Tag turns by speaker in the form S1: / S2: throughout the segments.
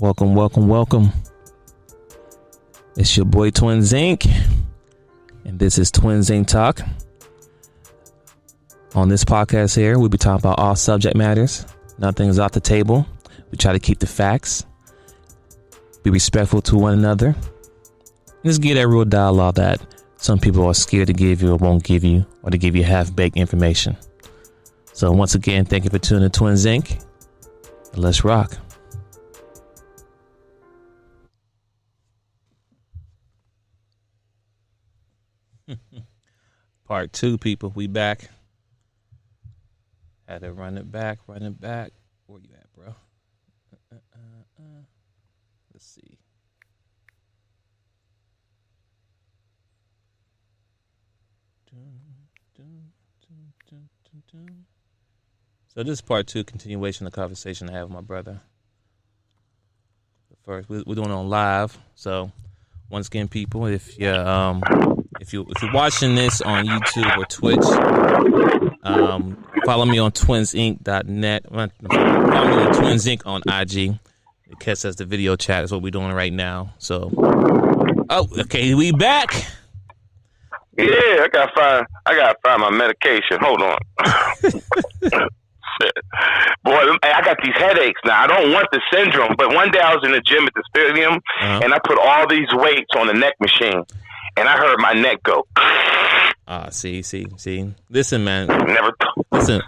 S1: Welcome, welcome, welcome. It's your boy twinsinc, and this is twinsinc Talk. On this podcast here, we'll be talking about all subject matters. Nothing is off the table. We try to keep the facts, be respectful to one another, and just get that real dialogue that some people are scared to give you or won't give you, or to give you half-baked information. So once again, thank you for tuning to twinsinc. Let's rock. Part 2, people. We back. Had to run it back. Where you at, bro? Let's see. So this is part 2, continuation of the conversation I have with my brother. First, we're doing it on live. So once again, people, if you're watching this on YouTube or Twitch, follow me on twinsinc.net. Follow me on twinsinc on IG. It catches us the video chat is what we're doing right now. So, okay, we back.
S2: Yeah, I gotta find my medication. Hold on. Boy, I got these headaches now. I don't want the syndrome, but one day I was in the gym at the stadium, and I put all these weights on the neck machine, and I heard my neck go.
S1: See. Listen, man.
S2: Listen.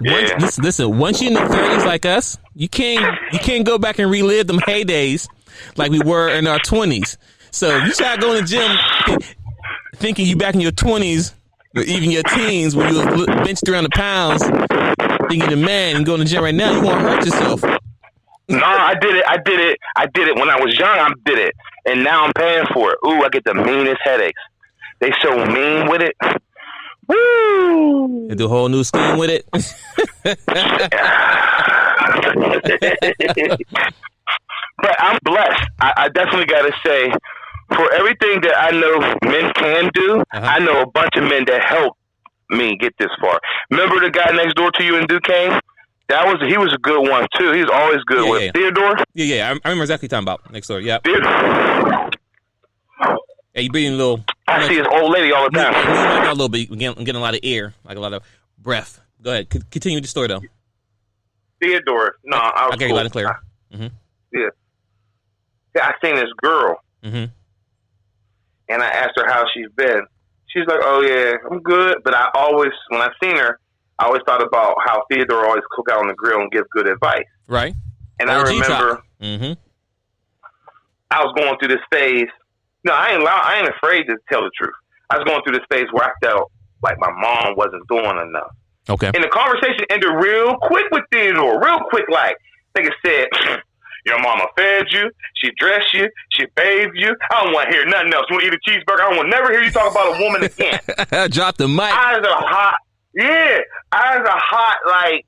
S1: Once you're in the 30s like us, you can't go back and relive them heydays like we were in our 20s. So you try to go in the gym thinking you back in your 20s or even your teens when you was bench 300 pounds, thinking the man, and go in the gym right now, you won't hurt yourself.
S2: No, I did it when I was young. I did it, and now I'm paying for it. Ooh, I get the meanest headaches. They so mean with it. Woo!
S1: They do a whole new scheme with it.
S2: But I'm blessed. I definitely got to say, for everything that I know men can do, I know a bunch of men that helped me get this far. Remember the guy next door to you in Duquesne? He was a good one too. He was always good with Theodore.
S1: Yeah. I remember exactly what you're talking about. Next door. Yeah. Hey, you breathing a little.
S2: I see his old lady all the time.
S1: A little bit. I'm getting a lot of air, like a lot of breath. Go ahead. Continue the story though.
S2: Theodore. No, I was
S1: okay,
S2: cool.
S1: Loud and clear.
S2: Yeah, I seen this girl,
S1: and
S2: I asked her how she's been. She's like, "Oh yeah, I'm good." But when I seen her, I always thought about how Theodore always cook out on the grill and give good advice.
S1: Right.
S2: And I remember, I was going through this phase. No, I ain't afraid to tell the truth. I was going through this phase where I felt like my mom wasn't doing enough.
S1: Okay.
S2: And the conversation ended real quick with Theodore, real quick. Like, nigga said, your mama fed you, she dressed you, she bathed you. I don't want to hear nothing else. You want to eat a cheeseburger? I don't want to never hear you talk about a woman again.
S1: Drop the mic.
S2: Eyes are hot. Yeah. Eyes are hot like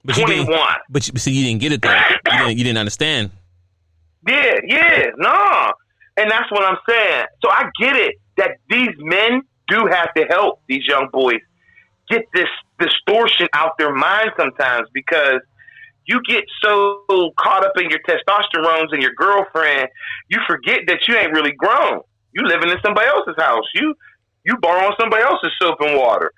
S1: but
S2: 21.
S1: But you didn't get it though. You didn't understand.
S2: Yeah, no. And that's what I'm saying. So I get it that these men do have to help these young boys get this distortion out their mind sometimes, because you get so caught up in your testosterones and your girlfriend, you forget that you ain't really grown. You living in somebody else's house. You borrowing somebody else's soap and water.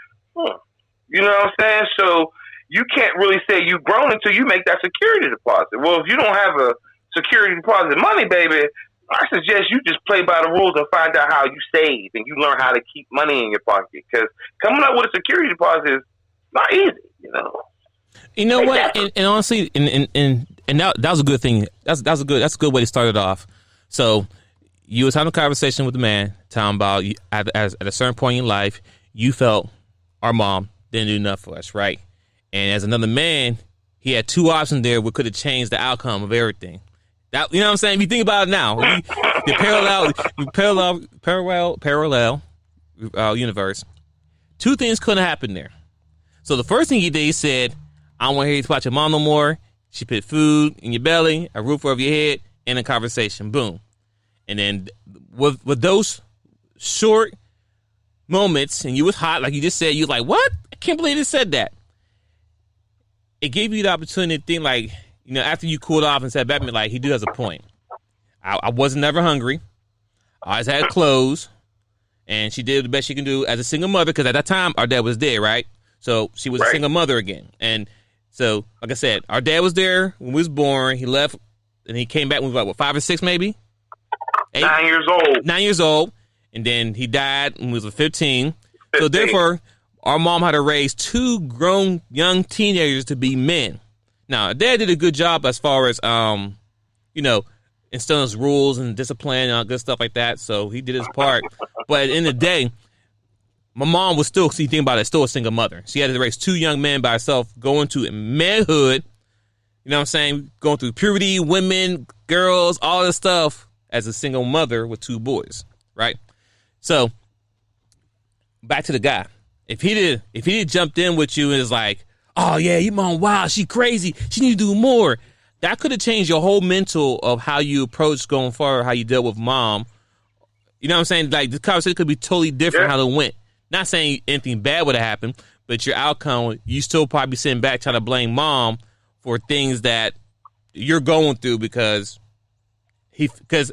S2: You know what I'm saying? So you can't really say you grown until you make that security deposit. Well, if you don't have a security deposit money, baby, I suggest you just play by the rules and find out how you save and you learn how to keep money in your pocket. Because coming up with a security deposit is not easy, you know.
S1: You know what? And honestly, and that was a good thing. That's a good way to start it off. So you was having a conversation with the man, talking about at a certain point in your life, you felt our mom didn't do enough for us, right? And as another man, he had two options there which could have changed the outcome of everything. That, you know what I'm saying? If you think about it now, the parallel universe, two things couldn't happen there. So the first thing he did, he said, I don't want to hear you talk about your mom no more. She put food in your belly, a roof over your head, and a conversation. Boom. And then with those short moments, and you was hot, like you just said, you like, what? I can't believe it said that. It gave you the opportunity to think like, after you cooled off and said back to me, like, he has a point. I wasn't never hungry. I always had clothes. And she did the best she can do as a single mother, because at that time, our dad was dead, right? So she was a single mother again. And so, like I said, our dad was there when we was born. He left, and he came back when we were, 5 or 6 maybe?
S2: 8? 9 years old.
S1: 9 years old. And then he died when we was 15. So therefore, our mom had to raise 2 grown young teenagers to be men. Now, our dad did a good job as far as, instilling us rules and discipline and all good stuff like that. So he did his part. But at the end of the day, my mom was still, see, think about it, still a single mother. She had to raise 2 young men by herself, going to manhood, you know what I'm saying, going through puberty, women, girls, all this stuff as a single mother with 2 boys, right? So back to the guy. If he did jumped in with you and is like, oh yeah, your mom, wow, she crazy, she need to do more. That could have changed your whole mental of how you approach going forward, how you dealt with mom. You know what I'm saying? Like, the conversation could be totally different how it went. Not saying anything bad would have happened, but your outcome, you still probably sitting back trying to blame mom for things that you're going through because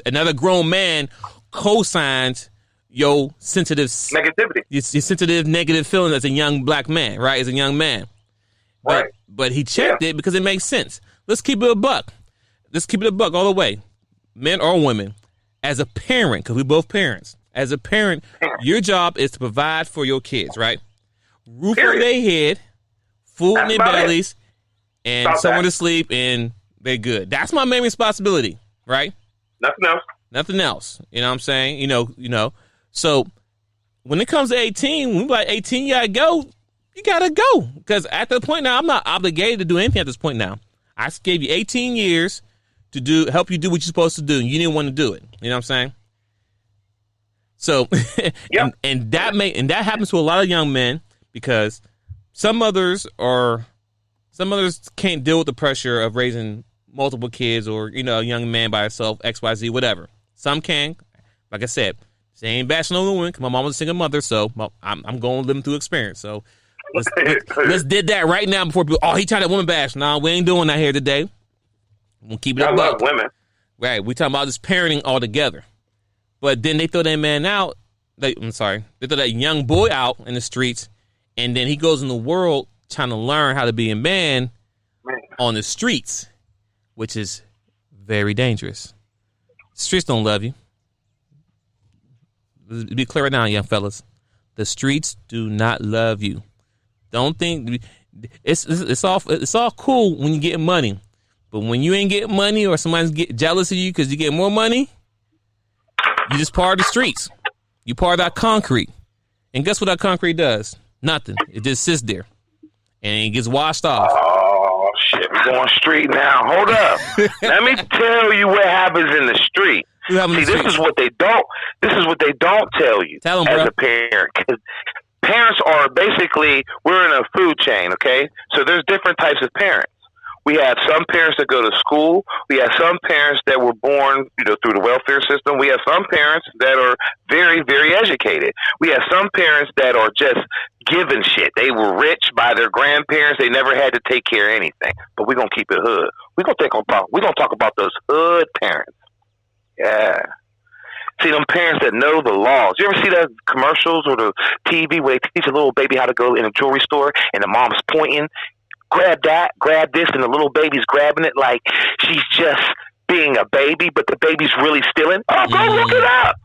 S1: another grown man co-signs your sensitive
S2: negativity,
S1: your sensitive negative feeling as a young black man, right? As a young man, but he checked it because it makes sense. Let's keep it a buck. Let's keep it a buck all the way, men or women. As a parent, because we're both parents. As a parent, your job is to provide for your kids, right? Roof over their head, food in their bellies, and somewhere to sleep, and they're good. That's my main responsibility, right?
S2: Nothing else.
S1: Nothing else. You know what I'm saying? You know. So when it comes to 18, when we're like 18, you gotta go. Because at the point now, I'm not obligated to do anything at this point now. I gave you 18 years to help you do what you're supposed to do, and you didn't want to do it. You know what I'm saying? So, and that happens to a lot of young men because some mothers can't deal with the pressure of raising multiple kids or, a young man by herself, XYZ, whatever. Some can. Like I said, they ain't bashing on the woman. My mom was a single mother, so I'm going to live through experience. So let's did that right now before people, he tried that woman bash. No, we ain't doing that here today. We'll keep it
S2: I love women.
S1: Right. We talking about just parenting altogether. But then they throw that man out. They throw that young boy out in the streets, and then he goes in the world trying to learn how to be a man on the streets, which is very dangerous. Streets don't love you. Be clear right now, young fellas. The streets do not love you. Don't think it's all cool when you get money. But when you ain't getting money or somebody's get jealous of you because you get more money, you just part of the streets. You part of that concrete. And guess what that concrete does? Nothing. It just sits there. And it gets washed off.
S2: Oh, shit. We're going street now. Hold up. Let me tell you what happens in the street. See, this is what they don't tell you as a parent. 'Cause parents are basically, we're in a food chain, okay? So there's different types of parents. We have some parents that go to school. We have some parents that were born, through the welfare system. We have some parents that are very, very educated. We have some parents that are just given shit. They were rich by their grandparents. They never had to take care of anything. But we're gonna keep it hood. We're gonna talk about those hood parents. Yeah. See, them parents that know the laws. You ever see the commercials or the TV where they teach a little baby how to go in a jewelry store and the mom's pointing? Grab that, grab this, and the little baby's grabbing it like she's just being a baby, but the baby's really stealing. Oh, go look it up.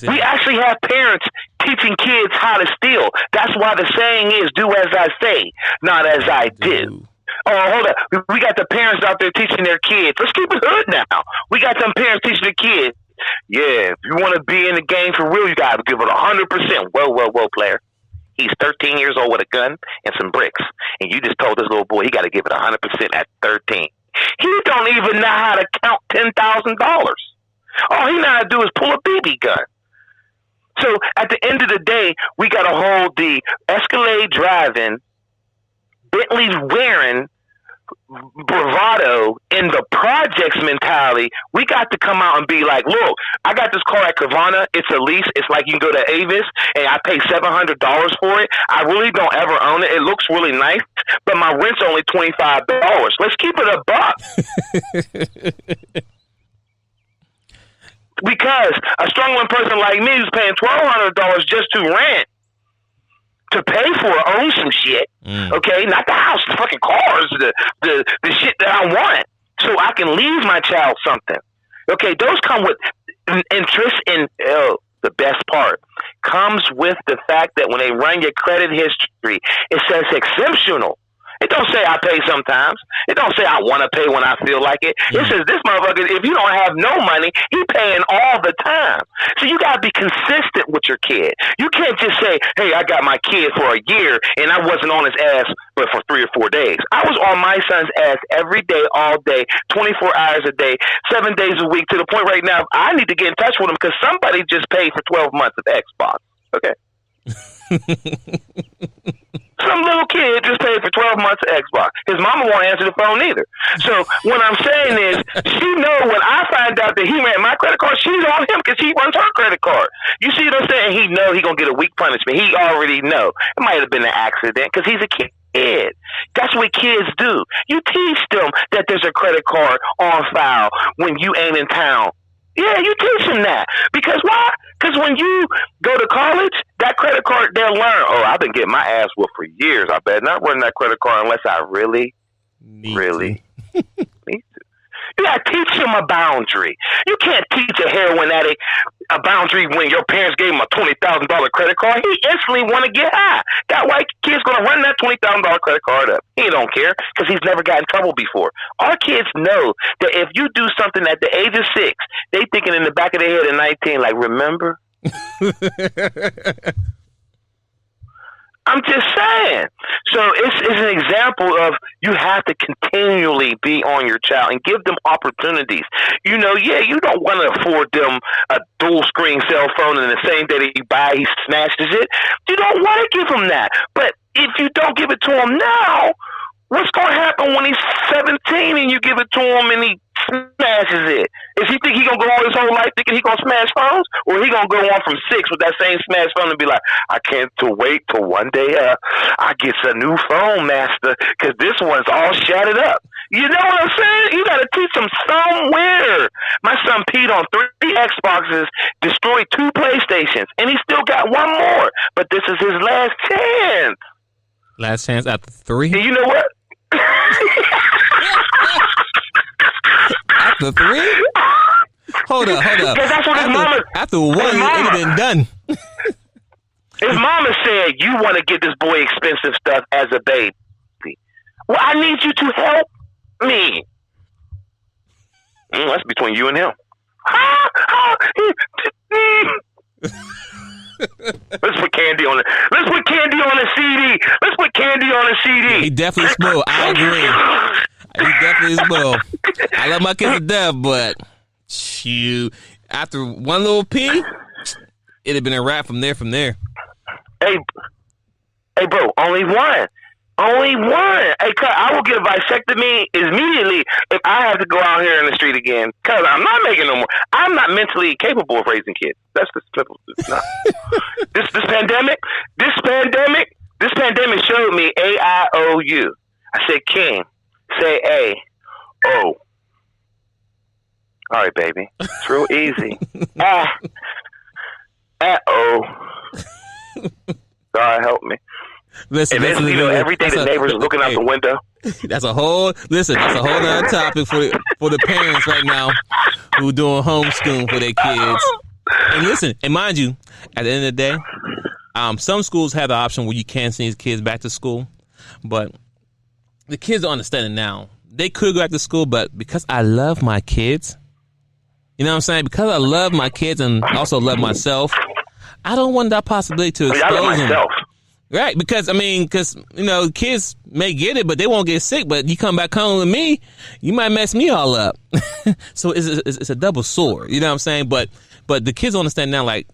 S2: We actually have parents teaching kids how to steal. That's why the saying is, do as I say, not as I do. Oh, hold up. We got the parents out there teaching their kids. Let's keep it hood now. We got some parents teaching the kids. Yeah, if you want to be in the game for real, you got to give it 100%. Whoa, player. He's 13 years old with a gun and some bricks. And you just told this little boy he got to give it 100% at 13. He don't even know how to count $10,000. All he know how to do is pull a BB gun. So at the end of the day, we got to hold the Escalade driving, Bentley wearing, bravado in the projects mentality, we got to come out and be like, look, I got this car at Carvana. It's a lease. It's like you can go to Avis and I pay $700 for it. I really don't ever own it. It looks really nice, but my rent's only $25. Let's keep it a buck. Because a struggling person like me who's paying $1,200 just to rent, to pay for or own some shit, okay? Not the house, the fucking cars, the shit that I want, so I can leave my child something. Okay, those come with interest in, the best part, comes with the fact that when they run your credit history, it says exceptional. It don't say I pay sometimes. It don't say I want to pay when I feel like it. It says this motherfucker, if you don't have no money, he paying all the time. So you got to be consistent with your kid. You can't just say, hey, I got my kid for a year and I wasn't on his ass but for 3 or 4 days. I was on my son's ass every day, all day, 24 hours a day, 7 days a week, to the point right now I need to get in touch with him because somebody just paid for 12 months of Xbox. Okay. Some little kid just paid for 12 months of Xbox. His mama won't answer the phone either. So what I'm saying is, she know when I find out that he ran my credit card, she's on him because he runs her credit card. You see what I'm saying? He know he gonna get a weak punishment. He already know. It might have been an accident because he's a kid. That's what kids do. You teach them that there's a credit card on file when you ain't in town. Yeah, you teach them that. Because why? Because when you go to college, that credit card, they'll learn, oh, I've been getting my ass whooped for years. I better not run that credit card unless I really need to. You got to teach them a boundary. You can't teach a heroin addict a boundary when your parents gave him a $20,000 credit card. He instantly want to get high. That white kid's going to run that $20,000 credit card up. He don't care because he's never got in trouble before. Our kids know that if you do something at the age of 6, they thinking in the back of their head at 19, like, remember? I'm just saying. So it's an example of you have to continually be on your child and give them opportunities. You know, yeah, you don't want to afford them a dual screen cell phone and the same day that you buy, he snatches it. You don't want to give him that. But if you don't give it to him now, what's going to happen when he's 17 and you give it to him and he smashes it? Is he think he going to go all his whole life thinking he going to smash phones? Or he going to go on from 6 with that same smash phone and be like, I can't wait till one day I get a new phone, master, because this one's all shattered up. You know what I'm saying? You got to teach him somewhere. My son peed on 3 Xboxes, destroyed 2 PlayStations, and he still got one more. But this is his last chance.
S1: Last chance after 3?
S2: And you know what?
S1: After 3? Hold up.
S2: That's what
S1: after 1, it had been done.
S2: His mama said, you want to get this boy expensive stuff as a baby. Well, I need you to help me. That's between you and him. Let's put candy on it. Let's put candy on the CD. Let's put candy on the CD.
S1: He definitely spoiled. I agree. He definitely spoiled. I love my kids to death, but shoot, after one little pee, it'd have been a wrap from there.
S2: Hey, bro, only one. Only one. Hey, cuz, I will get a vasectomy immediately if I have to go out here in the street again. Cuz I'm not making no more. I'm not mentally capable of raising kids. That's the simple. No. This pandemic showed me A-I-O-U. I said, King, say A-O. All right, baby. It's real easy. A-O. God help me.
S1: Listen,
S2: every day the neighbors are looking out the window.
S1: That's a whole other topic for the parents right now who doing homeschooling for their kids. And listen, and mind you, at the end of the day, some schools have the option where you can send these kids back to school, but the kids don't understand it now. They could go back to school, but because I love my kids, you know what I'm saying? Because I love my kids and also love myself, I don't want that possibility to expose them. Right, because kids may get it, but they won't get sick. But you come back home with me, you might mess me all up. So it's a double sword. You know what I'm saying? But the kids understand now. Like,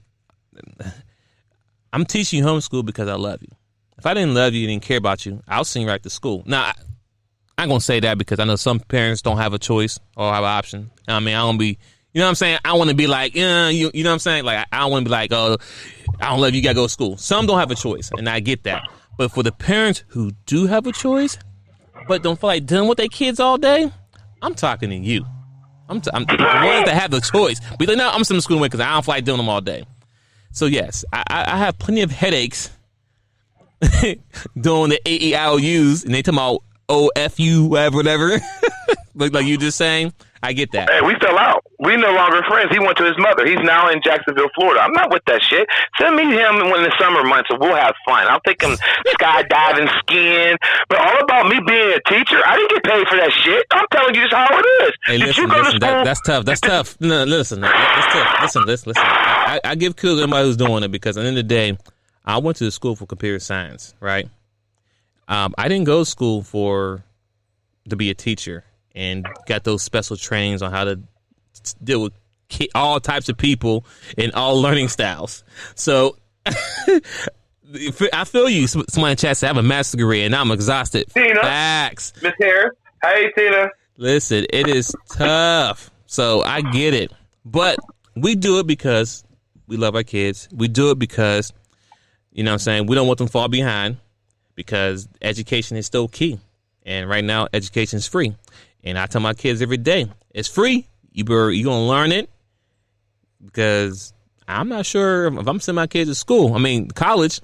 S1: I'm teaching you homeschool because I love you. If I didn't love you and didn't care about you, I'll send you right to school. Now, I'm gonna say that because I know some parents don't have a choice or have an option. I mean, I don't be, you know what I'm saying? I want to be like, yeah, you know what I'm saying? Like, I don't want to be like, oh, I don't love you, gotta go to school. Some don't have a choice, and I get that. But for the parents who do have a choice, but don't feel like dealing with their kids all day, I'm talking to you. I'm the ones that have the choice. But like, no, I'm sending them to school because I don't feel like dealing with them all day. So yes, I have plenty of headaches doing the AEIOUs, and they talking about OFU, whatever. like you just saying. I get that.
S2: Hey, we fell out. We no longer friends. He went to his mother. He's now in Jacksonville, Florida. I'm not with that shit. Send me him in the summer months and we'll have fun. I'll take him skydiving, skiing. But all about me being a teacher, I didn't get paid for that shit. I'm telling you just how it is.
S1: Hey, listen, that's tough. That's tough. No, listen, that's tough. Listen. I give kudos to anybody who's doing it because at the end of the day, I went to the school for computer science, right? I didn't go to school to be a teacher. And got those special trainings on how to deal with all types of people in all learning styles. So I feel you. Somebody in chat said I have a master's degree and I'm exhausted.
S2: Tina.
S1: Facts.
S2: Miss Harris. Hey, Tina.
S1: Listen, it is tough. So I get it. But we do it because we love our kids. We do it because, you know what I'm saying, we don't want them to fall behind because education is still key. And right now, education is free. And I tell my kids every day, it's free. You're going to learn it because I'm not sure if I'm sending my kids to school. I mean, college,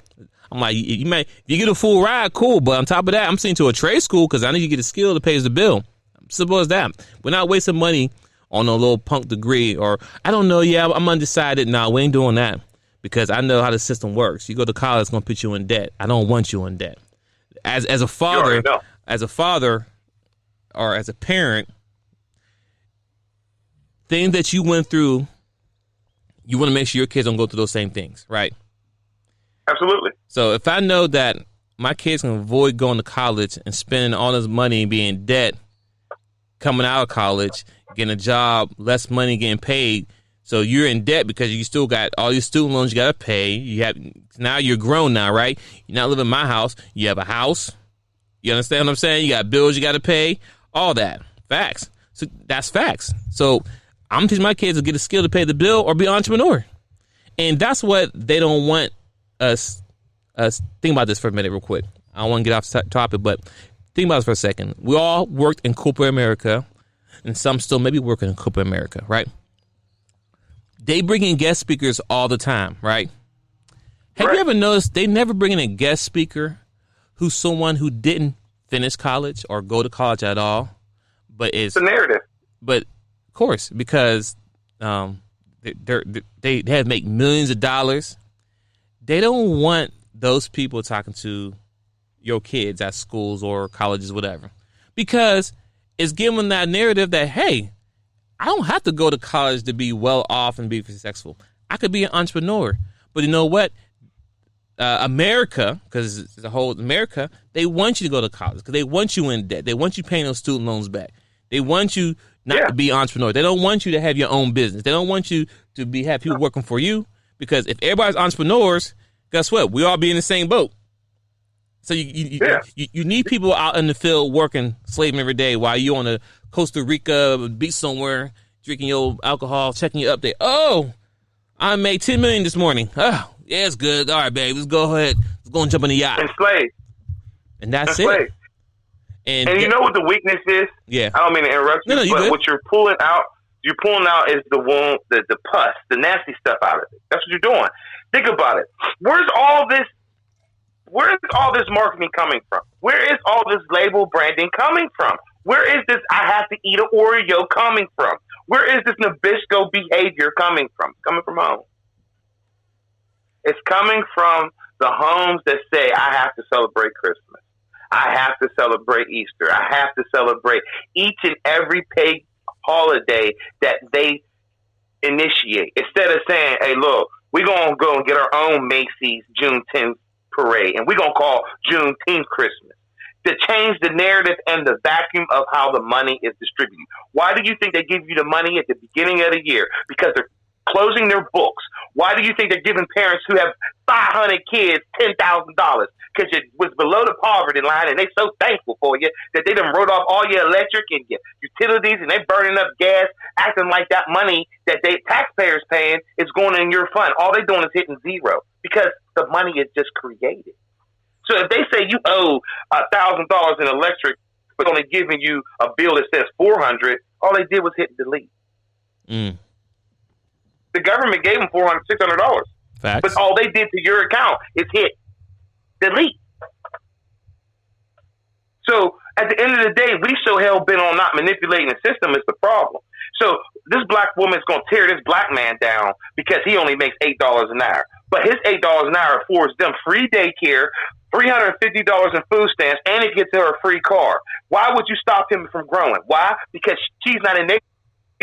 S1: I'm like, if you get a full ride, cool. But on top of that, I'm sending to a trade school because I need you to get a skill that pays the bill. Simple as that. We're not wasting money on a little punk degree or I don't know. Yeah, I'm undecided. No, we ain't doing that because I know how the system works. You go to college, it's going to put you in debt. I don't want you in debt. As a father, or as a parent, things that you went through, you want to make sure your kids don't go through those same things, right?
S2: Absolutely.
S1: So if I know that my kids can avoid going to college and spending all this money being in debt, coming out of college, getting a job, less money getting paid, so you're in debt because you still got all your student loans you got to pay. Now you're grown now, right? You're not living in my house. You have a house. You understand what I'm saying? You got bills you got to pay. All that. Facts. So that's facts. So I'm teaching my kids to get a skill to pay the bill or be an entrepreneur. And that's what they don't want us. Think about this for a minute real quick. I don't want to get off the topic, but think about this for a second. We all worked in corporate America, and some still maybe working in corporate America, right? They bring in guest speakers all the time, right? Have you ever noticed they never bring in a guest speaker who's someone who didn't finish college or go to college at all, but is
S2: the narrative.
S1: But of course, because they have make millions of dollars, they don't want those people talking to your kids at schools or colleges, whatever, because it's giving that narrative that hey, I don't have to go to college to be well off and be successful. I could be an entrepreneur, but you know what? America, because the whole America, they want you to go to college because they want you in debt. They want you paying those student loans back. They want you not to be an entrepreneur. They don't want you to have your own business. They don't want you to have people working for you because if everybody's entrepreneurs, guess what? We all be in the same boat. So you need people out in the field working, slaving every day while you on a Costa Rica beach somewhere, drinking your alcohol, checking your update. Oh, I made $10 million this morning. Oh. Yeah, it's good. All right, babe. Let's go ahead. Let's go and jump in the yacht.
S2: Enslaved.
S1: And that's it.
S2: And you know what the weakness is?
S1: Yeah.
S2: I don't mean to interrupt you, but what you're pulling out is the wound, the pus, the nasty stuff out of it. That's what you're doing. Think about it. Where's all this marketing coming from? Where is all this label branding coming from? Where is this I have to eat an Oreo coming from? Where is this Nabisco behavior coming from? It's coming from home. It's coming from the homes that say, I have to celebrate Christmas. I have to celebrate Easter. I have to celebrate each and every paid holiday that they initiate. Instead of saying, hey, look, we're going to go and get our own Macy's Juneteenth parade, and we're going to call Juneteenth Christmas. To change the narrative and the vacuum of how the money is distributed. Why do you think they give you the money at the beginning of the year? Because they're closing their books. Why do you think they're giving parents who have 500 kids $10,000? because you was below the poverty line, and they so thankful for you that they done wrote off all your electric and your utilities, and they burning up gas, acting like that money that they taxpayers paying is going in your fund. All they doing is hitting zero because the money is just created. So if they say you owe $1,000 in electric, but only giving you a bill that says $400, all they did was hit delete.
S1: Mm.
S2: The government gave them $400, $600.
S1: Facts.
S2: But all they did to your account is hit delete. So at the end of the day, we so hell bent on not manipulating the system is the problem. So this black woman's going to tear this black man down because he only makes $8 an hour. But his $8 an hour affords them free daycare, $350 in food stamps, and it gets her a free car. Why would you stop him from growing? Why? Because she's not enabling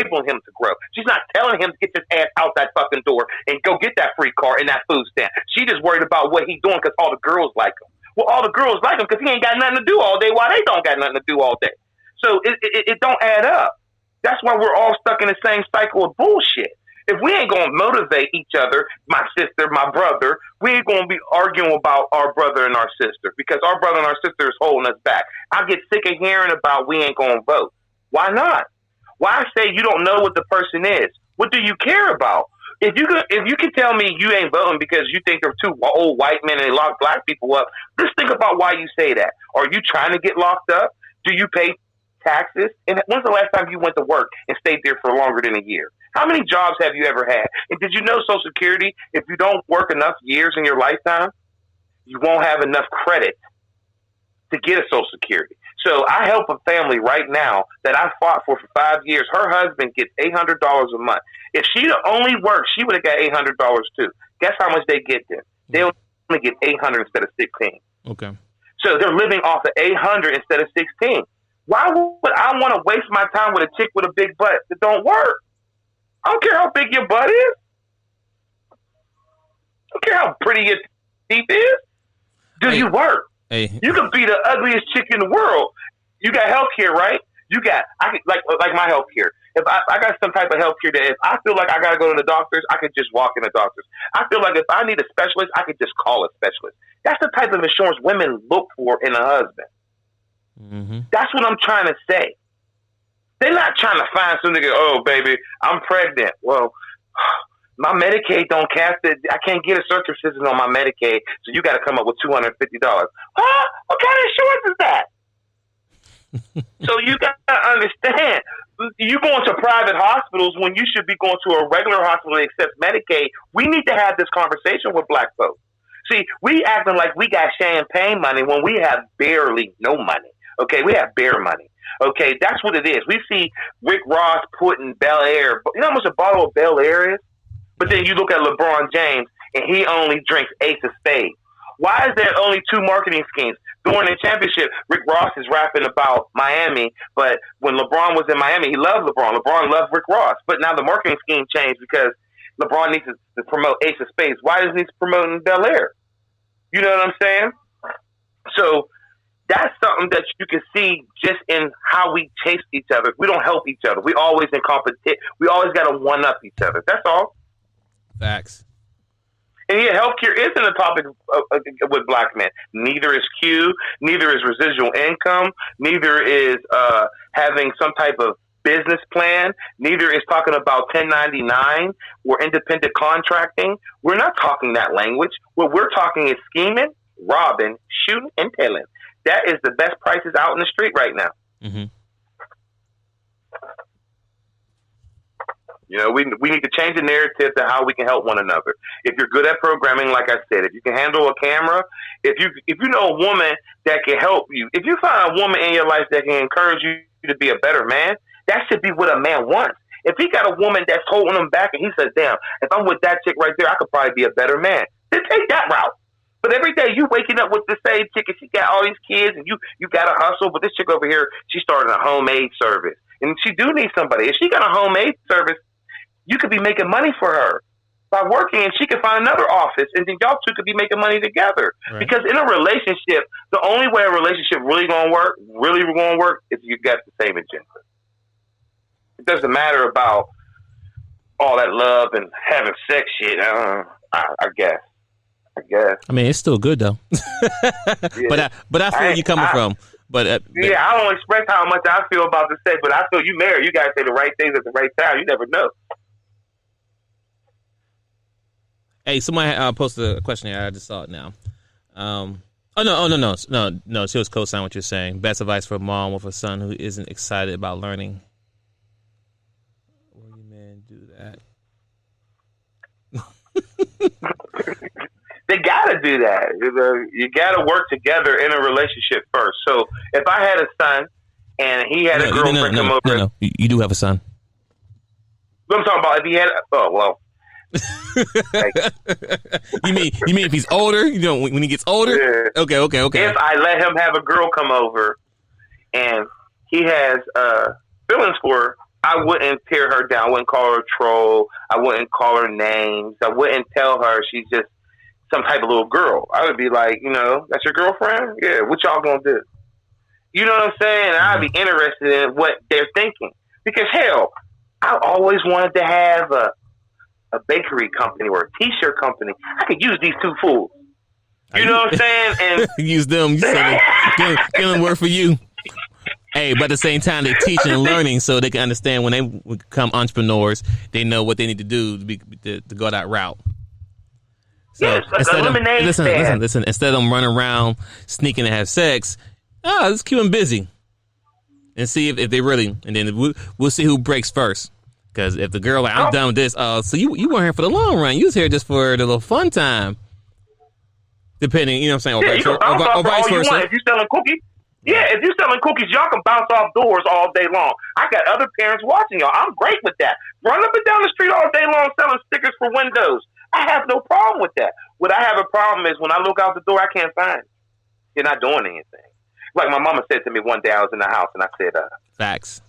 S2: him to grow. She's not telling him to get his ass out that fucking door and go get that free car and that food stamp. She just worried about what he's doing because all the girls like him. Well, all the girls like him because he ain't got nothing to do all day while they don't got nothing to do all day. So it don't add up. That's why we're all stuck in the same cycle of bullshit. If we ain't going to motivate each other, my sister, my brother, we ain't going to be arguing about our brother and our sister because our brother and our sister is holding us back. I get sick of hearing about we ain't going to vote. Why not? Why say you don't know what the person is? What do you care about? If you can tell me you ain't voting because you think they're two old white men and they lock black people up, just think about why you say that. Are you trying to get locked up? Do you pay taxes? And when's the last time you went to work and stayed there for longer than a year? How many jobs have you ever had? And did you know Social Security, if you don't work enough years in your lifetime, you won't have enough credit to get a Social Security. So I help a family right now that I fought for 5 years. Her husband gets $800 a month. If she'd only worked, she would have got $800 too. Guess how much they get then? They only get $800 instead of $16.
S1: Okay.
S2: So they're living off of $800 instead of $16. Why would I want to waste my time with a chick with a big butt that don't work? I don't care how big your butt is. I don't care how pretty your teeth is. Do you work?
S1: Hey.
S2: You could be the ugliest chick in the world. You got health care, right? I could, like my health care. If I got some type of health care that if I feel like I got to go to the doctors, I could just walk in the doctors. I feel like if I need a specialist, I could just call a specialist. That's the type of insurance women look for in a husband. Mm-hmm. That's what I'm trying to say. They're not trying to find some nigga, oh, baby, I'm pregnant. Well, my Medicaid don't cast it. I can't get a circumcision on my Medicaid, so you got to come up with $250. Huh? What kind of insurance is that? So you got to understand, you going to private hospitals when you should be going to a regular hospital that accepts Medicaid. We need to have this conversation with black folks. See, we acting like we got champagne money when we have barely no money. Okay, we have bare money. Okay, that's what it is. We see Rick Ross putting Bel Air. You know how much a bottle of Bel Air is? But then you look at LeBron James, and he only drinks Ace of Spades. Why is there only two marketing schemes? During the championship, Rick Ross is rapping about Miami, but when LeBron was in Miami, he loved LeBron. LeBron loved Rick Ross. But now the marketing scheme changed because LeBron needs to promote Ace of Spades. Why does he promote Bel Air? You know what I'm saying? So that's something that you can see just in how we chase each other. We don't help each other. We always in competition. We always got to one-up each other. That's all.
S1: Facts.
S2: And yeah, healthcare isn't a topic with black men. Neither is Q. Neither is residual income. Neither is having some type of business plan. Neither is talking about 1099 or independent contracting. We're not talking that language. What we're talking is scheming, robbing, shooting, and killing. That is the best prices out in the street right now. Mm-hmm. You know, we need to change the narrative to how we can help one another. If you're good at programming, like I said, if you can handle a camera, if you know a woman that can help you, if you find a woman in your life that can encourage you to be a better man, that should be what a man wants. If he got a woman that's holding him back and he says, damn, if I'm with that chick right there, I could probably be a better man, then take that route. But every day you waking up with the same chick and she got all these kids and you got to hustle, but this chick over here, she started a homemade service. And she do need somebody. If she got a homemade service, you could be making money for her by working, and she could find another office, and then y'all two could be making money together. Right. Because in a relationship, the only way a relationship really going to work, is you got the same agenda. It doesn't matter about all that love and having sex shit, I guess. I guess.
S1: I mean, it's still good though.
S2: Yeah.
S1: But I feel where you're coming from. But
S2: I don't express how much I feel about the sex, but I feel you married. You gotta say the right things at the right time. You never know.
S1: Hey, somebody posted a question here. I just saw it now. No. She was co-signing what you're saying. Best advice for a mom with a son who isn't excited about learning. Will you men do that?
S2: They gotta do that. You gotta work together in a relationship first. So if I had a son and he had a girlfriend come over,
S1: no, you do have a son.
S2: What I'm talking about, if he had,
S1: you mean if he's older? You know, when he gets older?
S2: Yeah.
S1: Okay.
S2: If I let him have a girl come over and he has feelings for her, I wouldn't tear her down. I wouldn't call her a troll. I wouldn't call her names. I wouldn't tell her she's just some type of little girl. I would be like, that's your girlfriend? Yeah, what y'all gonna do? You know what I'm saying? I'd be interested in what they're thinking. Because hell, I always wanted to have a bakery company or a t-shirt company. I could use these two fools. You know what I'm saying? And
S1: use them. Get them work for you. Hey, but at the same time, they're teaching and learning so they can understand when they become entrepreneurs, they know what they need to do to go that route. So
S2: yes,
S1: listen. Instead of them running around sneaking to have sex, let's keep them busy and see if they really. And then we'll see who breaks first. Because if the girl like, I'm done with this, so you weren't here for the long run. You was here just for the little fun time. Depending, you know what I'm saying, or vice versa.
S2: If you're selling cookies, if you're selling cookies, y'all can bounce off doors all day long. I got other parents watching y'all. I'm great with that. Run up and down the street all day long selling stickers for windows. I have no problem with that. What I have a problem is when I look out the door, I can't find you. You're not doing anything. Like my mama said to me one day, I was in the house and I said,
S1: facts.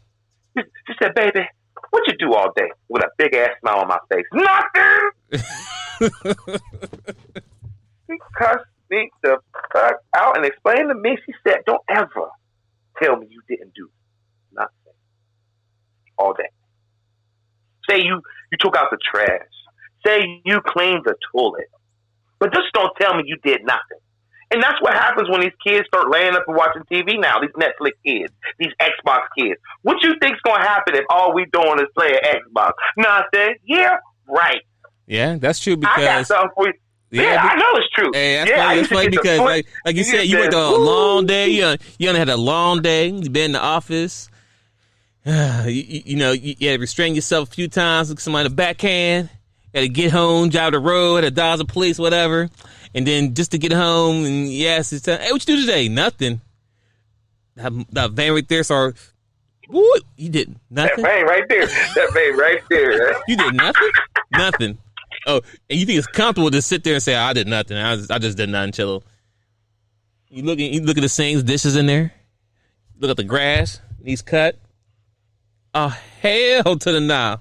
S2: She said, baby, what you do all day with a big ass smile on my face? Nothing. She cussed me the fuck out and explained to me. She said, don't ever tell me you didn't do nothing all day. Say you took out the trash. Say you cleaned the toilet. But just don't tell me you did nothing. And that's what happens when these kids start laying up and watching TV now, these Netflix kids, these Xbox kids. What you think's going to happen if all we doing is playing Xbox? Nothing. Yeah, right.
S1: Yeah, that's true because...
S2: I got something for you. Yeah, I know it's true.
S1: Hey, that's funny because, like you said, you worked a long day. You only had a long day. You've been in the office. You had to restrain yourself a few times. Look somebody in the backhand. You had to get home, drive the road, had to dodge the police, whatever. And then just to get home, and yes, it's hey, what you do today? Nothing. That van right there, so you did nothing.
S2: That van right there.
S1: You did nothing? Nothing. Oh, and you think it's comfortable to sit there and say, I did nothing. I just did nothing, chill. You look at the sinks, dishes in there. Look at the grass, needs cut. Oh, hell to the nah.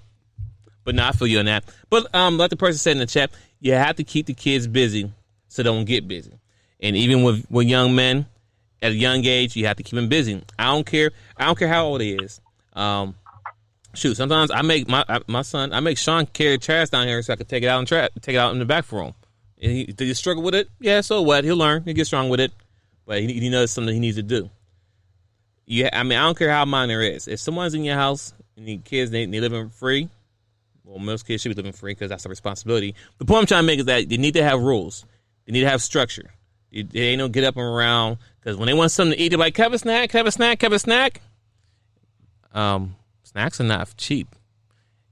S1: But no, I feel you on that. But like the person said in the chat, you have to keep the kids busy so they don't get busy. And even with young men at a young age, you have to keep them busy. I don't care how old he is. Sometimes I make my son. I make Sean carry trash down here so I can take it out in the back for him. And did he struggle with it? Yeah, so what? He'll learn. He'll get strong with it. But he knows something he needs to do. Yeah, I don't care how minor it is. If someone's in your house and the kids they living free, well, most kids should be living free because that's a responsibility. The point I'm trying to make is that they need to have rules. They need to have structure. They ain't no get up and around because when they want something to eat, they're like, have a snack. Snacks are not cheap.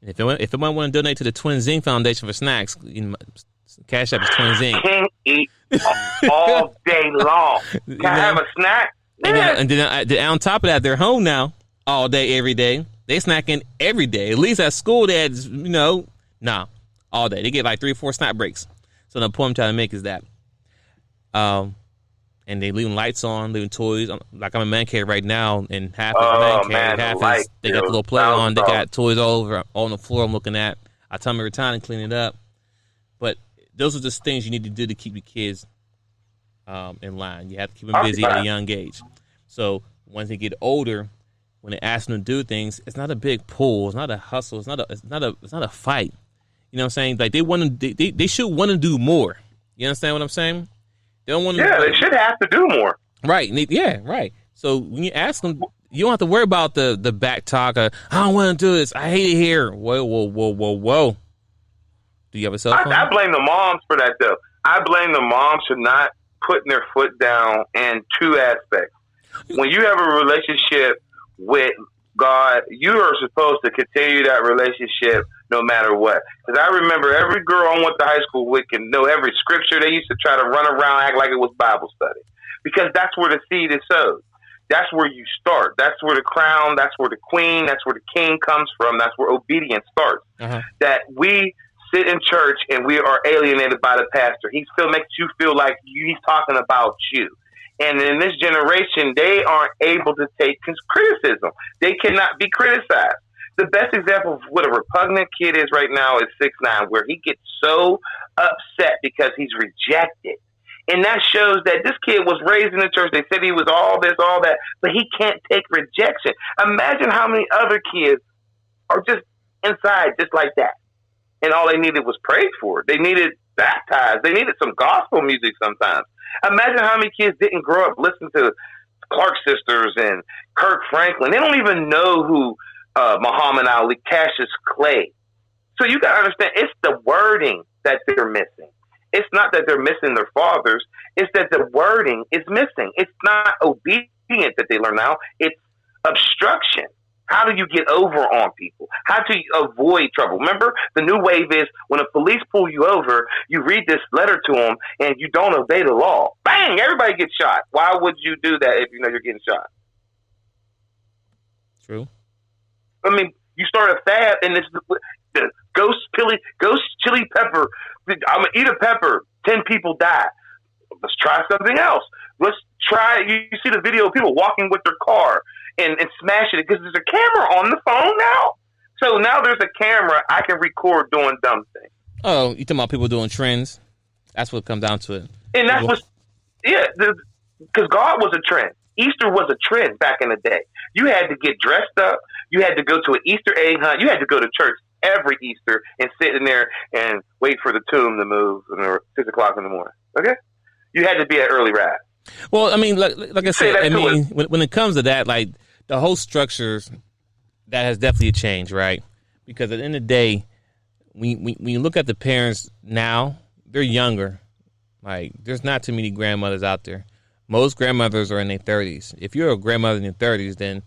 S1: And if anyone want to donate to the Twin Foundation for snacks, Cash App is Twin.
S2: Can't eat all day long. Can I have a snack?
S1: And then on top of that, they're home now all day, every day. They snacking every day. At least at school, they had, all day. They get like 3 or 4 snack breaks. So the point I'm trying to make is that, and they leaving lights on, leaving toys. Like I'm in man cave right now, and half is man cave, half is they got the little play on. They got toys all over on the floor. I'm looking at. I tell them every time and clean it up. But those are just things you need to do to keep your kids in line. You have to keep them busy at a young age. So once they get older, when they ask them to do things, it's not a big pull. It's not a hustle. It's not a fight. You know what I'm saying? Like they should want to do more. You understand what I'm saying? They don't want to.
S2: Yeah, they should have to do more.
S1: Right. Yeah. Right. So when you ask them, you don't have to worry about the back talk. I don't want to do this. I hate it here. Whoa. Do you have a cell phone?
S2: I blame the moms for that, though. I blame the moms for not putting their foot down in two aspects. When you have a relationship with God, you are supposed to continue that relationship no matter what. Because I remember every girl I went to high school with can know every scripture. They used to try to run around, act like it was Bible study. Because that's where the seed is sowed. That's where you start. That's where the crown, that's where the queen, that's where the king comes from. That's where obedience starts. That we sit in church and we are alienated by the pastor. He still makes you feel like he's talking about you. And in this generation, they aren't able to take criticism. They cannot be criticized. The best example of what a repugnant kid is right now is 6ix9ine, where he gets so upset because he's rejected. And that shows that this kid was raised in the church. They said he was all this, all that, but he can't take rejection. Imagine how many other kids are just inside just like that. And all they needed was prayed for. They needed baptized. They needed some gospel music sometimes. Imagine how many kids didn't grow up listening to Clark Sisters and Kirk Franklin. They don't even know who Muhammad Ali, Cassius Clay. So you got to understand, it's the wording that they're missing. It's not that they're missing their fathers. It's that the wording is missing. It's not obedience that they learn now. It's obstruction. How do you get over on people? How do you avoid trouble? Remember, the new wave is when the police pull you over, you read this letter to them, and you don't obey the law. Bang! Everybody gets shot. Why would you do that if you know you're getting shot?
S1: True.
S2: I mean, you start a fad, and it's the ghost chili pepper. I'm going to eat a pepper. 10 people die. Let's try something else. Let's try. You see the video of people walking with their car and smashing it because there's a camera on the phone now. So now there's a camera. I can record doing dumb things.
S1: Oh, you talking about people doing trends? That's what comes down to it.
S2: And that's what, yeah, because God was a trend. Easter was a trend back in the day. You had to get dressed up. You had to go to an Easter egg hunt. You had to go to church every Easter and sit in there and wait for the tomb to move at 6 o'clock in the morning. Okay? You had to be at early rise.
S1: Well, I mean, like I said, I mean, when it comes to that, like the whole structures, that has definitely changed, right? Because at the end of the day, when you look at the parents now, they're younger. Like, there's not too many grandmothers out there. Most grandmothers are in their 30s. If you're a grandmother in your 30s, then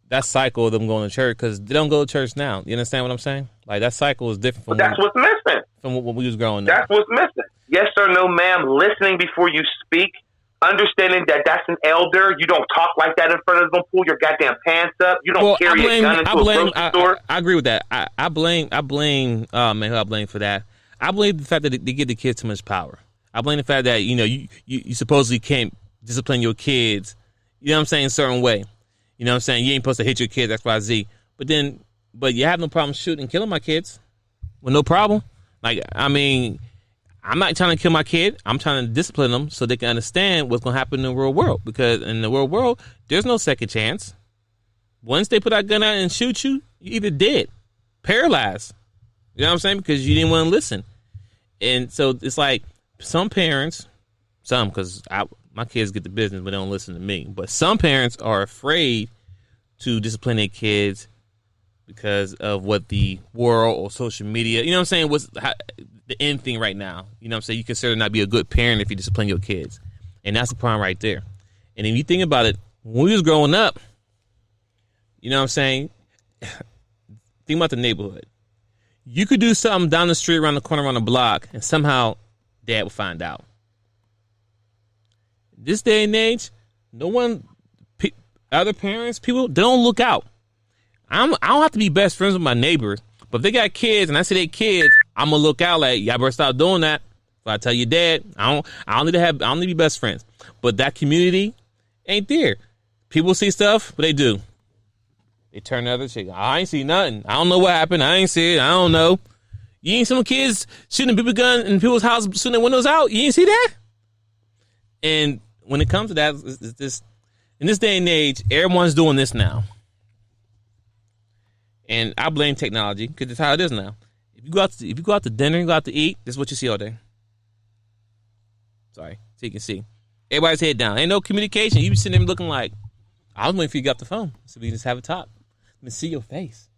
S1: that cycle of them going to church, because they don't go to church now. You understand what I'm saying? Like, that cycle is different from
S2: that's what's missing.
S1: From what we was growing up.
S2: That's what's missing. Yes or no, ma'am. Listening before you speak. Understanding that that's an elder. You don't talk like that in front of them. Pull your goddamn pants up. You don't carry a gun into a grocery store.
S1: I agree with that. I blame, man, who I blame for that? I blame the fact that they give the kids too much power. I blame the fact that, you know, you supposedly can't discipline your kids, you know what I'm saying, a certain way. You know what I'm saying? You ain't supposed to hit your kids, X, Y, Z. But you have no problem shooting and killing my kids with no problem. Like, I mean, I'm not trying to kill my kid. I'm trying to discipline them so they can understand what's going to happen in the real world. Because in the real world, there's no second chance. Once they put that gun out and shoot you, you either dead, paralyzed. You know what I'm saying? Because you didn't want to listen. And so it's like some parents, because my kids get the business, but they don't listen to me. But some parents are afraid to discipline their kids because of what the world or social media, you know what I'm saying, what's the end thing right now. You know what I'm saying? You consider not be a good parent if you discipline your kids. And that's the problem right there. And if you think about it, when we was growing up, you know what I'm saying, think about the neighborhood. You could do something down the street, around the corner, around the block, and somehow dad would find out. This day and age, no one, other parents, people, they don't look out. I don't have to be best friends with my neighbors, but if they got kids and I see they kids, I'm gonna look out like, y'all better stop doing that. If I tell your dad, I don't need to be best friends. But that community ain't there. People see stuff, but they do. They turn the other cheek. I ain't see nothing. I don't know what happened. I ain't see it. I don't know. You ain't some kids shooting a BB gun in people's house, shooting their windows out. You ain't see that? And when it comes to that, it's this, in this day and age, everyone's doing this now. And I blame technology because it's how it is now. If you go out to dinner, you go out to eat, this is what you see all day. Sorry, so you can see. Everybody's head down. Ain't no communication. You be sitting there looking like, I was waiting for you to get off the phone so we can just have a talk. Let me see your face.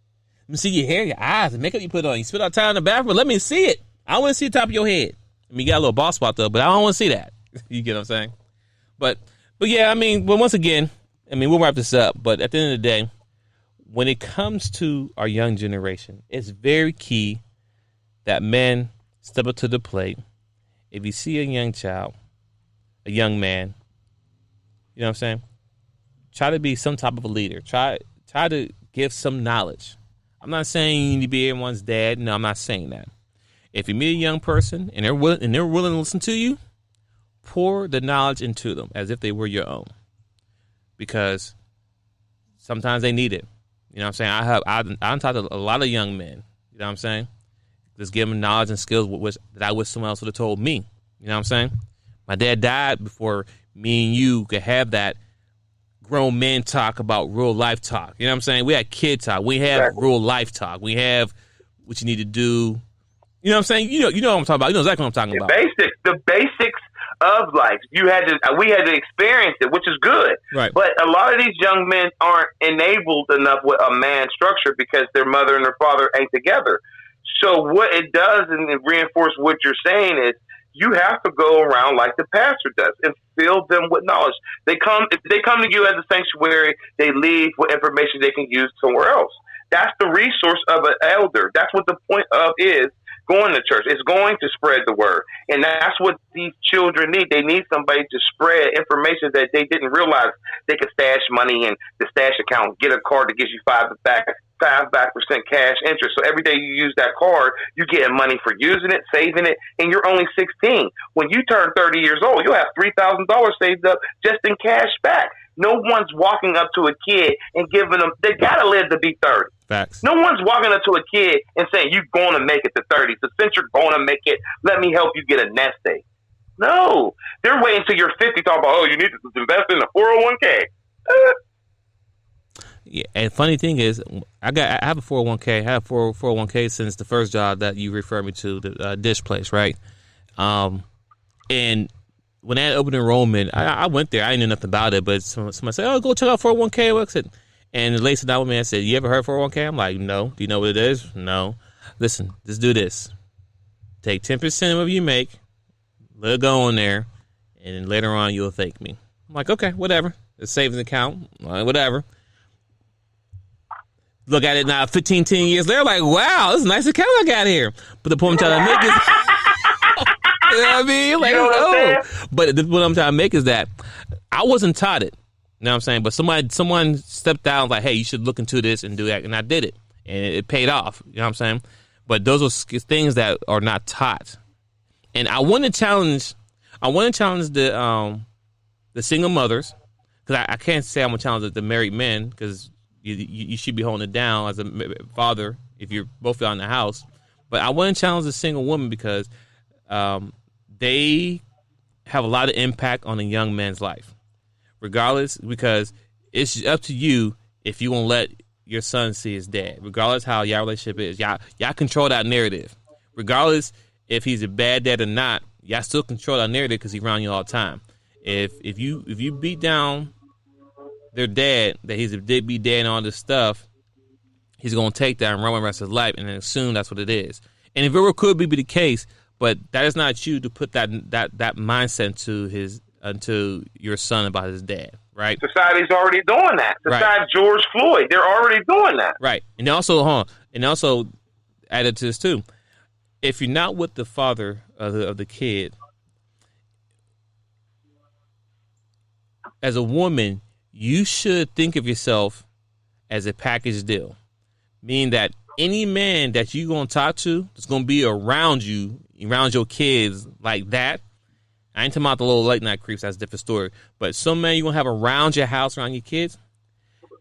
S1: Let me see your hair, your eyes, the makeup you put on. You spit out time in the bathroom. Let me see it. I want to see the top of your head. I mean, you got a little bald spot though, but I don't want to see that. You get what I'm saying? But yeah, I mean, but once again, I mean, we'll wrap this up. But at the end of the day, when it comes to our young generation, it's very key that men step up to the plate. If you see a young child, a young man, you know what I'm saying? Try to be some type of a leader. Try to give some knowledge. I'm not saying you need to be everyone's dad. No, I'm not saying that. If you meet a young person and they're willing to listen to you, pour the knowledge into them as if they were your own. Because sometimes they need it. You know what I'm saying? I'm talking to a lot of young men. You know what I'm saying? Just give them knowledge and skills that I wish someone else would have told me. You know what I'm saying? My dad died before me and you could have that grown men talk about real life talk. You know what I'm saying? We had kid talk. We have real life talk. We have what you need to do. You know what I'm saying? You know what I'm talking about. You know exactly what I'm talking about.
S2: The basics of life. We had to experience it, which is good.
S1: Right.
S2: But a lot of these young men aren't enabled enough with a man structure because their mother and their father ain't together. So what it does, and it reinforces what you're saying, is you have to go around like the pastor does and fill them with knowledge. If they come to you as a sanctuary, they leave with information they can use somewhere else. That's the resource of an elder. That's what the point of is going to church. It's going to spread the word. And that's what these children need. They need somebody to spread information that they didn't realize they could stash money in the stash account, get a card that gives you 5% cash interest. So every day you use that card, you get money for using it, saving it, and you're only 16. When you turn 30 years old, you'll have $3,000 saved up just in cash back. No one's walking up to a kid and giving them, they got to live to be 30.
S1: Facts.
S2: No one's walking up to a kid and saying, you're going to make it to 30. So since you're going to make it, let me help you get a nest egg. No. They're waiting until you're 50 talking about, oh, you need to invest in a 401k.
S1: Yeah, and funny thing is, I have a 401k. I have 401k since the first job that you referred me to, the dish place, right? And when I had open enrollment, I went there. I didn't know nothing about it, but somebody said, "Oh, go check out 401k." What's it? And the lady sat down with me and said, "You ever heard of 401k?" I'm like, "No." Do you know what it is? No. Listen, just do this. Take 10% of what you make, let it go on there, and then later on you'll thank me. I'm like, okay, whatever. It's a savings account, whatever. Look at it now, 10 years later, like, wow, this is a nice account I got here. But the point I'm trying to make is, you know what I mean? Like, But what I'm trying to make is that I wasn't taught it. You know what I'm saying? But someone stepped down like, hey, you should look into this and do that. And I did it. And it paid off. You know what I'm saying? But those are things that are not taught. And I want to challenge the single mothers, because I can't say I'm going to challenge the married men, because you should be holding it down as a father if you're both out in the house. But I want to challenge the single woman because they have a lot of impact on a young man's life, regardless, because it's up to you if you won't let your son see his dad, regardless how your relationship is. Y'all control that narrative. Regardless if he's a bad dad or not, y'all still control that narrative because he's around you all the time. If you beat down their dad, that he's a deadbeat dad and all this stuff, he's going to take that and run the rest of his life and then assume that's what it is. And if it could be the case, but that is not you to put that mindset into your son about his dad, right?
S2: Society's already doing that. Besides right. George Floyd, they're already doing that.
S1: Right. And also, added to this too, if you're not with the father of the kid, as a woman, you should think of yourself as a package deal, meaning that any man that you're going to talk to that's going to be around you, around your kids like that. I ain't talking about the little late night creeps. That's a different story. But some man you're going to have around your house, around your kids.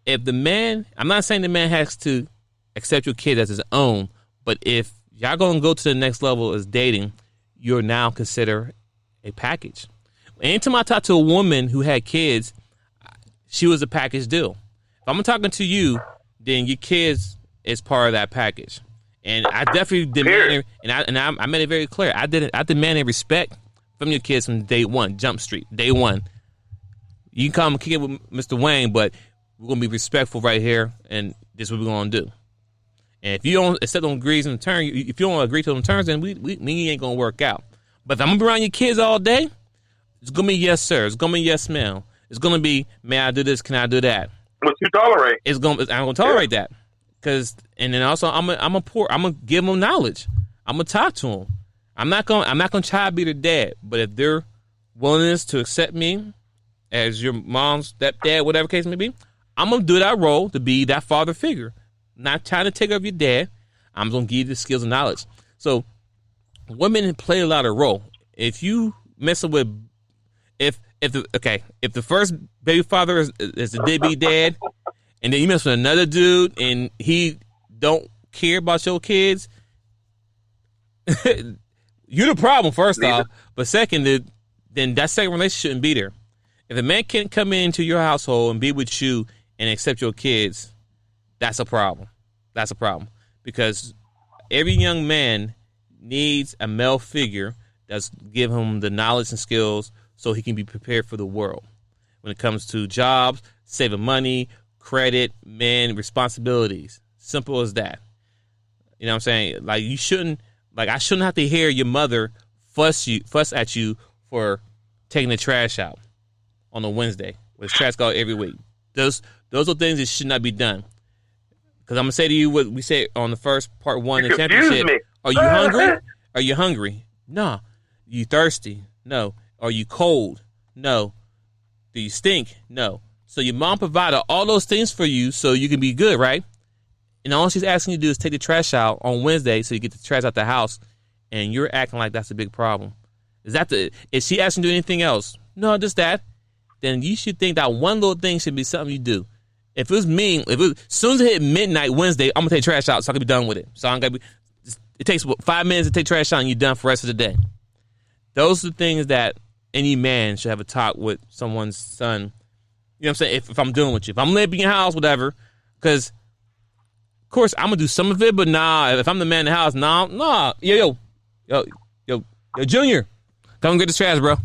S1: If the man, I'm not saying the man has to accept your kid as his own, but if y'all going to go to the next level as dating, you're now considered a package. Anytime I talk to a woman who had kids, she was a package deal. If I'm talking to you, then your kids is part of that package. And I definitely demand, and I made it very clear. I demanded respect from your kids from day one, Jump Street, day one. You can come kick it with Mr. Wayne, but we're going to be respectful right here, and this is what we're going to do. And if you don't accept them agrees in turn, if you don't agree to them terms, then we ain't going to work out. But if I'm going to be around your kids all day, it's going to be yes, sir. It's going to be yes, ma'am. It's going to be, may I do this? Can I do that?
S2: What you tolerate?
S1: I'm going to tolerate that. And then also I'm gonna give them knowledge. I'm gonna talk to them. I'm not gonna try to be their dad. But if their willingness to accept me as your mom's stepdad, whatever case may be, I'm gonna do that role to be that father figure. Not trying to take over your dad. I'm gonna give you the skills and knowledge. So women play a lot of role. If you messing with if the first baby father is the deadbeat dad, and then you mess with another dude and he don't care about your kids, you're the problem, first off. But second, then that second relationship shouldn't be there. If a man can't come into your household and be with you and accept your kids, that's a problem. That's a problem. Because every young man needs a male figure that's give him the knowledge and skills so he can be prepared for the world. When it comes to jobs, saving money, credit, men, responsibilities. Simple as that. You know what I'm saying? Like I shouldn't have to hear your mother fuss at you for taking the trash out on a Wednesday. With trash go every week. Those are things that should not be done. Because I'm gonna say to you what we said on the first part one of the championship.
S2: Me.
S1: Are you hungry? Are you hungry? No. You thirsty? No. Are you cold? No. Do you stink? No. So your mom provided all those things for you so you can be good, right? And all she's asking you to do is take the trash out on Wednesday so you get the trash out the house, and you're acting like that's a big problem. Is she asking you to do anything else? No, just that. Then you should think that one little thing should be something you do. If it was me, as soon as it hit midnight Wednesday, I'm going to take trash out so I can be done with it. So I'm gonna it takes 5 minutes to take trash out and you're done for the rest of the day. Those are the things that any man should have a talk with someone's son. You know what I'm saying? If I'm dealing with you. If I'm living in your house, whatever. Because, of course, I'm going to do some of it, but nah, if I'm the man in the house, nah. Yo, Junior, come get this trash, bro.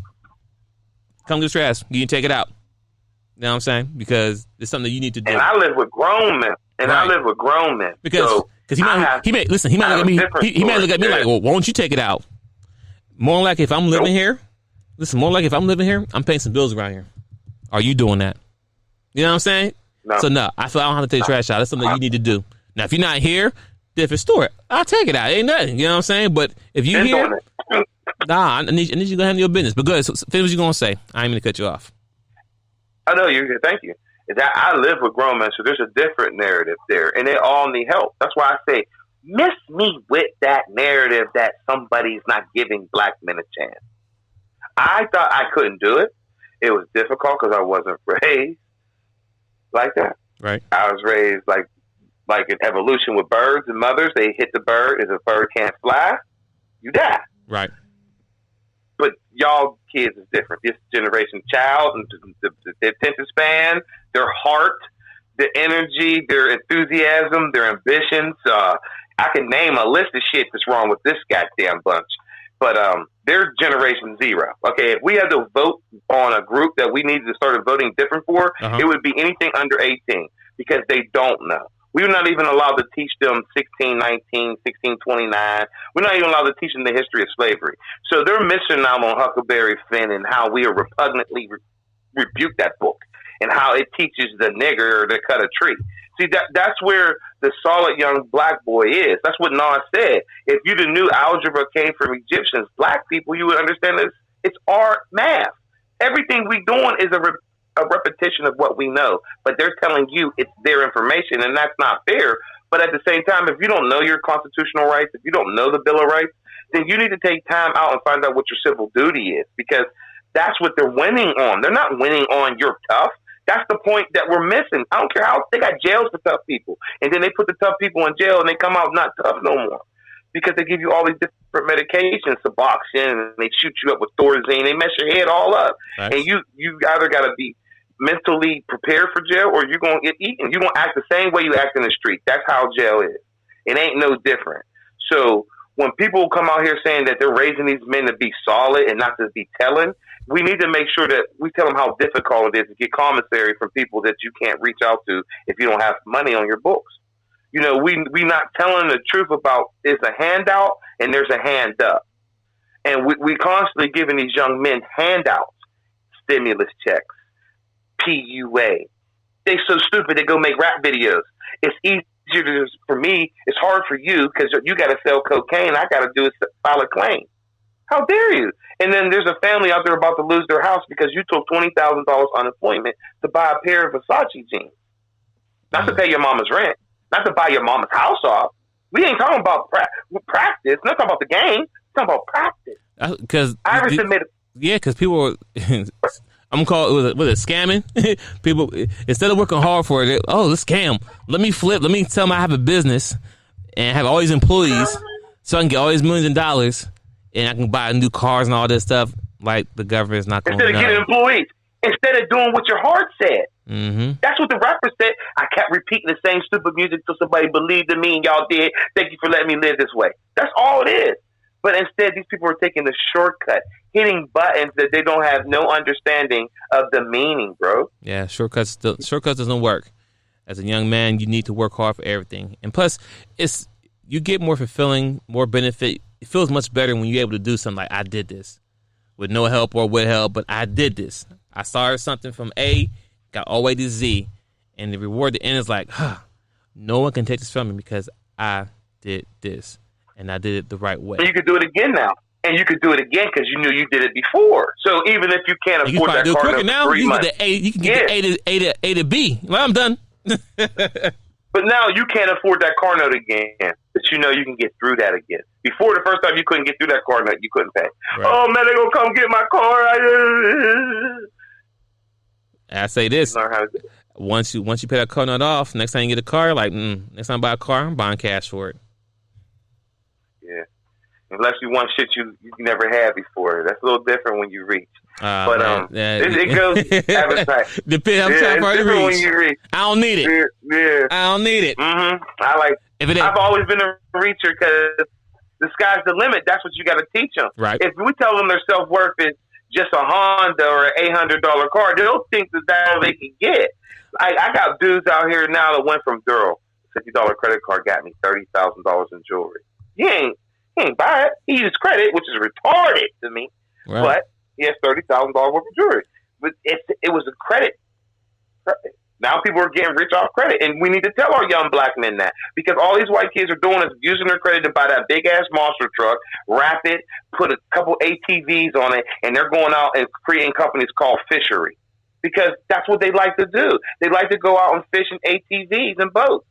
S1: Come get this trash. You can take it out. You know what I'm saying? Because it's something that you need to do.
S2: And I live with grown men. Because
S1: he might look at me. He might look at me like, well, won't you take it out? More like if I'm living here. Listen, more like if I'm living here, I'm paying some bills around here. Are you doing that? You know what I'm saying?
S2: No.
S1: So no, I feel I don't have to take trash out. That's something you need to do. Now, if you're not here, different story. I'll take it out. Ain't nothing. You know what I'm saying? But if you're here, I need you to go handle your business. But go ahead. So finish what you're gonna say. I ain't gonna cut you off.
S2: I know you're good. Thank you. Is that I live with grown men, so there's a different narrative there, and they all need help. That's why I say, miss me with that narrative that somebody's not giving black men a chance. I thought I couldn't do it. It was difficult because I wasn't raised like that.
S1: Right.
S2: I was raised like an evolution with birds and mothers. They hit the bird. If a bird can't fly, you die.
S1: Right.
S2: But y'all kids is different. This generation child, and the attention span, their heart, their energy, their enthusiasm, their ambitions. I can name a list of shit that's wrong with this goddamn bunch. But they're generation zero. Okay, if we had to vote on a group that we needed to start voting different for, it would be anything under 18 because they don't know. We're not even allowed to teach them 1619, 1629. We're not even allowed to teach them the history of slavery. So they're missing out on Huckleberry Finn and how we are repugnantly rebuke that book and how it teaches the nigger to cut a tree. See, that's where the solid young black boy is. That's what Nas said. If you knew algebra came from Egyptians, black people, you would understand this. It's art, math. Everything we doing is a repetition of what we know, but they're telling you it's their information, and that's not fair. But at the same time, if you don't know your constitutional rights, if you don't know the Bill of Rights, then you need to take time out and find out what your civil duty is, because that's what they're winning on. They're not winning on you're tough. That's the point that we're missing. I don't care how they got jails for tough people, and then they put the tough people in jail, and they come out not tough no more because they give you all these different medications, Suboxone, and they shoot you up with Thorazine. They mess your head all up, and you either got to be mentally prepared for jail or you're going to get eaten. You're going to act the same way you act in the street. That's how jail is. It ain't no different. So when people come out here saying that they're raising these men to be solid and not to be telling, we need to make sure that we tell them how difficult it is to get commissary from people that you can't reach out to if you don't have money on your books. You know, we not telling the truth about there's a handout and there's a hand up. And we constantly giving these young men handouts, stimulus checks, PUA. They so stupid they go make rap videos. It's easier for me. It's hard for you because you got to sell cocaine. I got to do is file a claim. How dare you? And then there's a family out there about to lose their house because you took $20,000 unemployment to buy a pair of Versace jeans. Not to pay your mama's rent. Not to buy your mama's house off. We ain't talking about practice. We're not talking about the game. We're talking about practice.
S1: Because
S2: Iverson made
S1: because people were... I'm gonna call it scamming. People, instead of working hard for it, let's scam. Let me flip. Let me tell them I have a business and have all these employees, so I can get all these millions of dollars, and I can buy new cars and all this stuff. Like the government's not going to.
S2: Instead of getting employees, instead of doing what your heart said.
S1: Mm-hmm.
S2: That's what the rapper said. I kept repeating the same stupid music till somebody believed in me, and y'all did. Thank you for letting me live this way. That's all it is. But instead, these people are taking the shortcut, hitting buttons that they don't have no understanding of the meaning, bro.
S1: Yeah, shortcuts doesn't work. As a young man, you need to work hard for everything. And plus, you get more fulfilling, more benefit. It feels much better when you're able to do something like, I did this with no help or with help, but I did this. I started something from A, got all the way to Z, and the reward at the end is like, no one can take this from me because I did this. And I did it the right way.
S2: And you could do it again now. And you could do it again because you knew you did it before. So even if you can't afford that car for
S1: now,
S2: 3 months.
S1: You can get the A to B. Well, I'm done.
S2: But now you can't afford that car note again. But you know you can get through that again. Before, the first time you couldn't get through that car note, you couldn't pay. Right. Oh, man, they're going to come get my car.
S1: I say this. Once you pay that car note off, next time you get a car, next time I buy a car, I'm buying cash for it.
S2: Yeah. Unless you want shit you never had before. That's a little different when you reach. It goes advertising.
S1: Depends how far you reach. When you reach. I don't need it.
S2: Yeah.
S1: I don't need it.
S2: Mm-hmm. I've always been a reacher because the sky's the limit. That's what you got to teach them.
S1: Right.
S2: If we tell them their self-worth is just a Honda or an $800 car, they'll think that's all they can get. I got dudes out here now that went from Darryl. $50 credit card got me $30,000 in jewelry. He ain't buy it. He used credit, which is retarded to me. Right. But he has $30,000 worth of jewelry. But it was a credit. Now people are getting rich off credit, and we need to tell our young black men that because all these white kids are doing is using their credit to buy that big ass monster truck, wrap it, put a couple ATVs on it, and they're going out and creating companies called fishery because that's what they like to do. They like to go out and fish in ATVs and boats.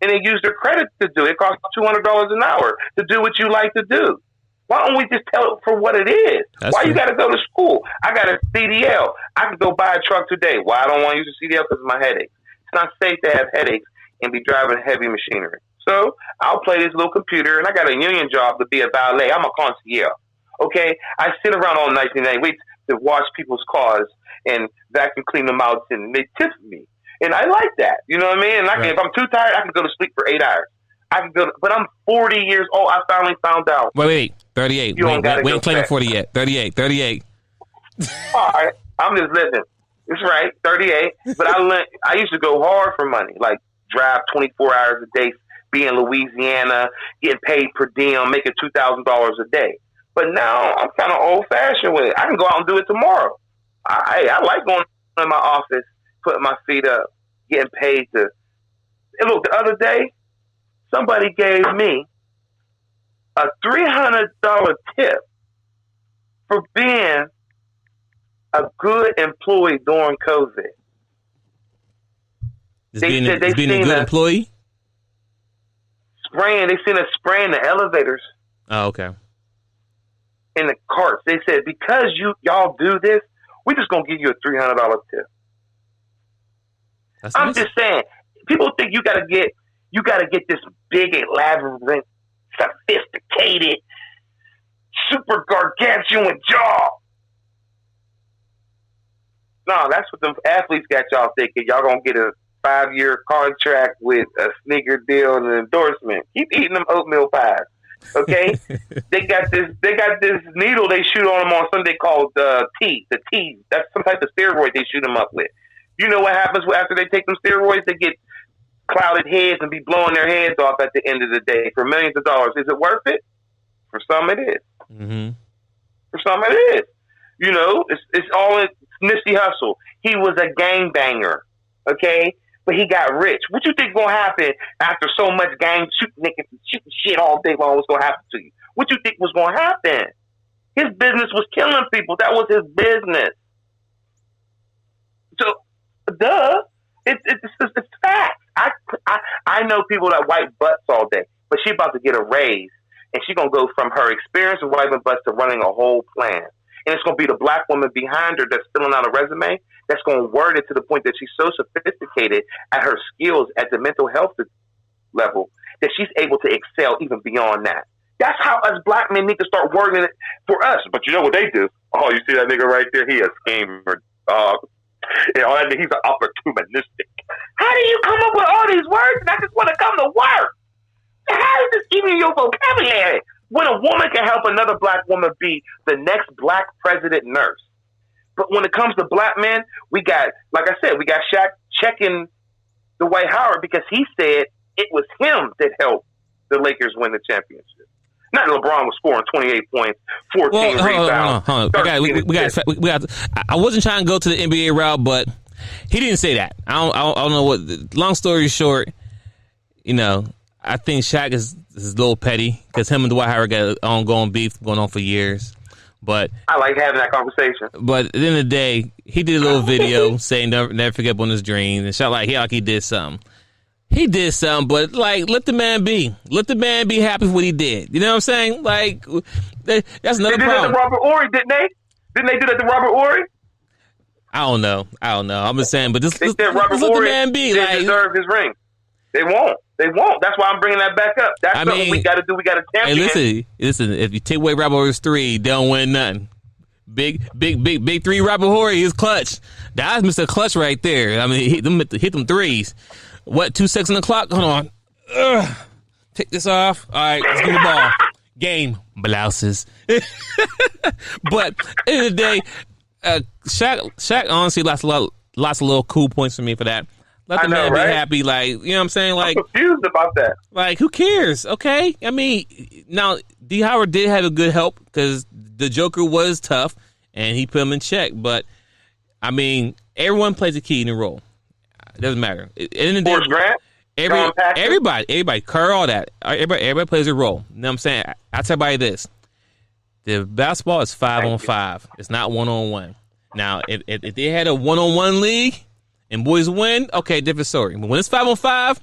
S2: And they use their credit to do it. It costs $200 an hour to do what you like to do. Why don't we just tell it for what it is? Why you got to go to school? I got a CDL. I can go buy a truck today. Why I don't want to use a CDL? Because of my headaches. It's not safe to have headaches and be driving heavy machinery. So I'll play this little computer, and I got a union job to be a valet. I'm a concierge. Okay? I sit around all night and I wait to wash people's cars and vacuum clean them out, and they tip me. And I like that. You know what I mean? And if I'm too tired, I can go to sleep for 8 hours. But I'm 40 years old. I finally found out.
S1: Wait. 38. We ain't claiming 40 yet. 38.
S2: All right. I'm just living. It's right. 38. But I used to go hard for money. Like drive 24 hours a day, be in Louisiana, getting paid per diem, making $2,000 a day. But now I'm kind of old fashioned with it. I can go out and do it tomorrow. I like going in my office, putting my feet up, getting paid to. And look, the other day, somebody gave me a $300 tip for being a good employee during COVID.
S1: Being a good employee?
S2: They seen us spraying the elevators.
S1: Oh, okay.
S2: In the carts. They said, because y'all do this, we're just going to give you a $300 tip. I'm just saying, people think you gotta get this big, elaborate, sophisticated, super gargantuan job. No, that's what the athletes got y'all thinking. Y'all gonna get a 5-year contract with a sneaker deal and an endorsement. Keep eating them oatmeal pies. Okay, they got this needle they shoot on them on Sunday called the T. That's some type of steroid they shoot them up with. You know what happens after they take them steroids? They get clouded heads and be blowing their heads off at the end of the day for millions of dollars. Is it worth it? For some, it is.
S1: Mm-hmm.
S2: For some, it is. You know, it's all in Nipsey Hussle. He was a gangbanger, okay? But he got rich. What you think gonna happen after so much gang shooting niggas and shooting shit all day long? What's gonna happen to you? What you think was gonna happen? His business was killing people. That was his business. So, it's facts. I know people that wipe butts all day, but she about to get a raise, and she gonna go from her experience of wiping butts to running a whole plan. And it's going to be the black woman behind her that's filling out a resume that's going to word it to the point that she's so sophisticated at her skills at the mental health level that she's able to excel even beyond that. That's how us black men need to start wording it for us. But you know what they do? Oh, you see that nigga right there? He a schemer. He's an opportunistic. How do you come up with all these words and I just want to come to work? How is this even in your vocabulary? When a woman can help another black woman be the next black president nurse. But when it comes to black men, we got Shaq checking Dwight Howard because he said it was him that helped the Lakers win the championship. Not LeBron was scoring 28 points, 14 rebounds.
S1: Hold on. I wasn't trying to go to the NBA route, but he didn't say that. I don't know what. Long story short, you know, I think Shaq is a little petty because him and Dwight Howard got an ongoing beef going on for years. But I
S2: like having that conversation.
S1: But at the end of the day, he did a little video saying never forget on his dreams and shot like he did something. He did something, but like let the man be. Let the man be happy with what he did. You know what I'm saying? Like that's another problem. They did that to
S2: Robert Horry, didn't they? Didn't they do that to Robert Horry?
S1: I don't know. I'm just saying, but just let
S2: the
S1: man be.
S2: They deserve his ring. They won't. That's why I'm bringing that back up. That's something we got to do. We got to champion.
S1: Hey, listen. If you take away Robert Horry's three, they don't win nothing. Big three. Robert Horry is clutch. That's Mr. Clutch right there. I mean, hit them threes. What? 2 seconds on the clock. Hold on. Take this off. All right, let's get the ball. Game blouses. But at the end of the day, Shaq honestly lost lots of little cool points for me for that. Let the man be happy, like, you know what I'm saying? Like,
S2: I'm confused about that.
S1: Like, who cares? Okay? I mean, now, D. Howard did have a good help because the Joker was tough and he put him in check. But, I mean, everyone plays a key in the role. It doesn't matter.
S2: Forrest Grant?
S1: Everybody, Kerr, all that. Everybody plays a role. You know what I'm saying? I'll tell everybody this. The basketball is 5-on-5. It's not 1-on-1. Now, if they had a 1-on-1 league, and boys win, okay, different story. But when it's 5-on-5,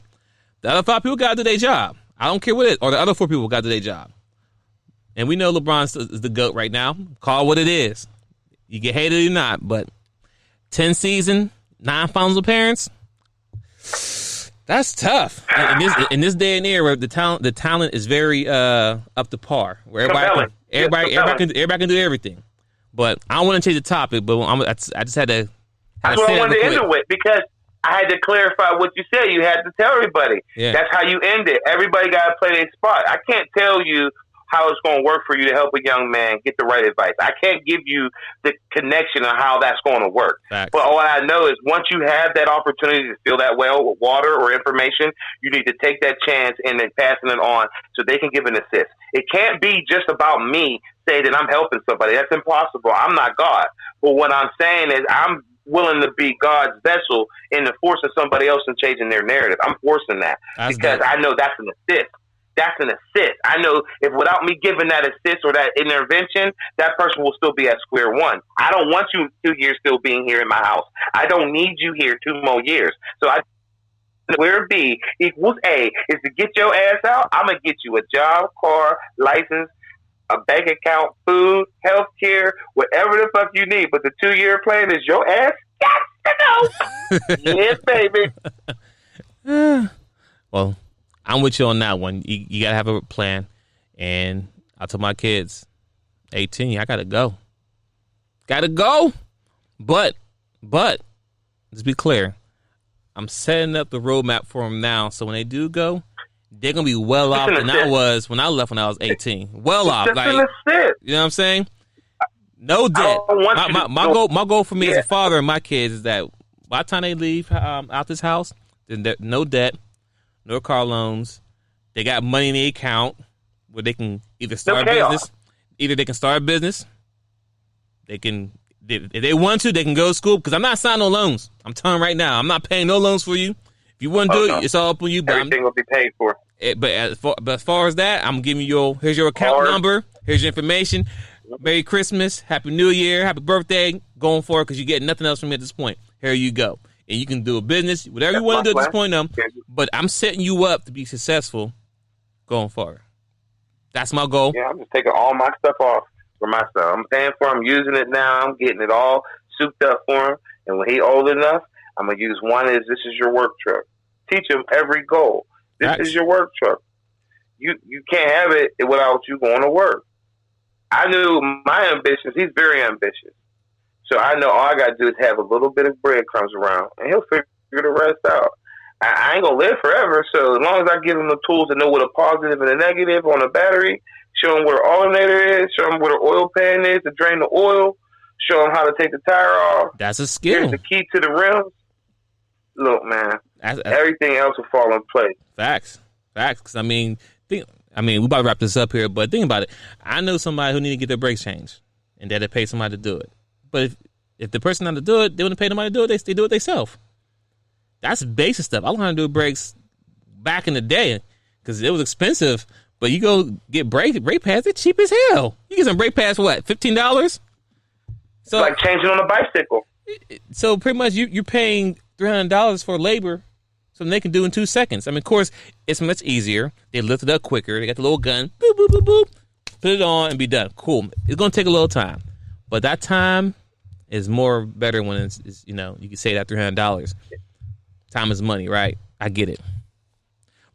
S1: the other 5 people got to do their job. I don't care what it is. Or the other 4 people got to do their job. And we know LeBron is the GOAT right now. Call it what it is. You get hated or not, but 10 season, 9 finals appearance, that's tough. In this day and era, the talent is very up to par. Where everybody can do everything. But I don't want to change the topic, but I just had to.
S2: That's what I wanted to end it with because I had to clarify what you said. You had to tell everybody. Yeah. That's how you end it. Everybody got to play their spot. I can't tell you how it's going to work for you to help a young man get the right advice. I can't give you the connection on how that's going to work. Facts. But all I know is once you have that opportunity to fill that well with water or information, you need to take that chance and then passing it on so they can give an assist. It can't be just about me saying that I'm helping somebody. That's impossible. I'm not God. But what I'm saying is I'm willing to be God's vessel in enforcing somebody else and changing their narrative. I'm forcing that because I know that's an assist. That's an assist. I know if without me giving that assist or that intervention, that person will still be at square one. I don't want you 2 years still being here in my house. I don't need you here 2 more years. So where B equals A is to get your ass out. I'm going to get you a job, car, license, a bank account, food, health care, whatever the fuck you need. But the 2-year plan is your ass got to go. Yes, baby.
S1: Well, I'm with you on that one. You got to have a plan. And I told my kids, 18, I got to go. Got to go. But, let's be clear. I'm setting up the roadmap for them now. So when they do go, they're gonna be well off than I was when I left when I was 18. Well off,
S2: just
S1: like,
S2: an assist.
S1: you know what I'm saying? No debt. My goal for me as a father and my kids is that by the time they leave out this house, then no debt, no car loans. They got money in the account where they can either start a business. Either they can start a business. They can, if they want to, they can go to school. Because I'm not signing no loans. I'm telling you right now, I'm not paying no loans for you. If you want to do it, it's all up on you. But
S2: everything will be paid for.
S1: But as far as that, I'm giving you here's your account number. Here's your information. Merry Christmas, Happy New Year, Happy Birthday. Going forward because you get nothing else from me at this point. Here you go. And you can do a business, whatever you want to do at this point. But I'm setting you up to be successful going forward. That's my goal.
S2: Yeah, I'm just taking all my stuff off for myself. I'm paying for it. I'm using it now. I'm getting it all souped up for him. And when he old enough, I'm going to use one as this is your work truck. Teach him every goal. This is your work truck. You can't have it without you going to work. I knew my ambitions. He's very ambitious. So I know all I got to do is have a little bit of breadcrumbs around, and he'll figure the rest out. I ain't going to live forever, so as long as I give him the tools to know what a positive and a negative on a battery, show him where the alternator is, show him where the oil pan is to drain the oil, show him how to take the tire off.
S1: That's a skill.
S2: Here's the key to the rims. Look, man, everything else will fall in place.
S1: Facts. Because, I mean, we about to wrap this up here, but think about it. I know somebody who need to get their brakes changed, and that they pay somebody to do it. But if the person not to do it, they want to pay somebody to do it, they do it themselves. That's basic stuff. I learned how to do brakes back in the day because it was expensive. But you go get brake pads, they're cheap as hell. You get some brake pads for what, $15? So
S2: like changing on a bicycle.
S1: So pretty much you're paying $300 for labor, something they can do in 2 seconds. I mean, of course, it's much easier. They lift it up quicker. They got the little gun, boop, boop, boop, boop, put it on and be done. Cool. It's going to take a little time. But that time is more better when it's you can say that $300. Time is money, right? I get it.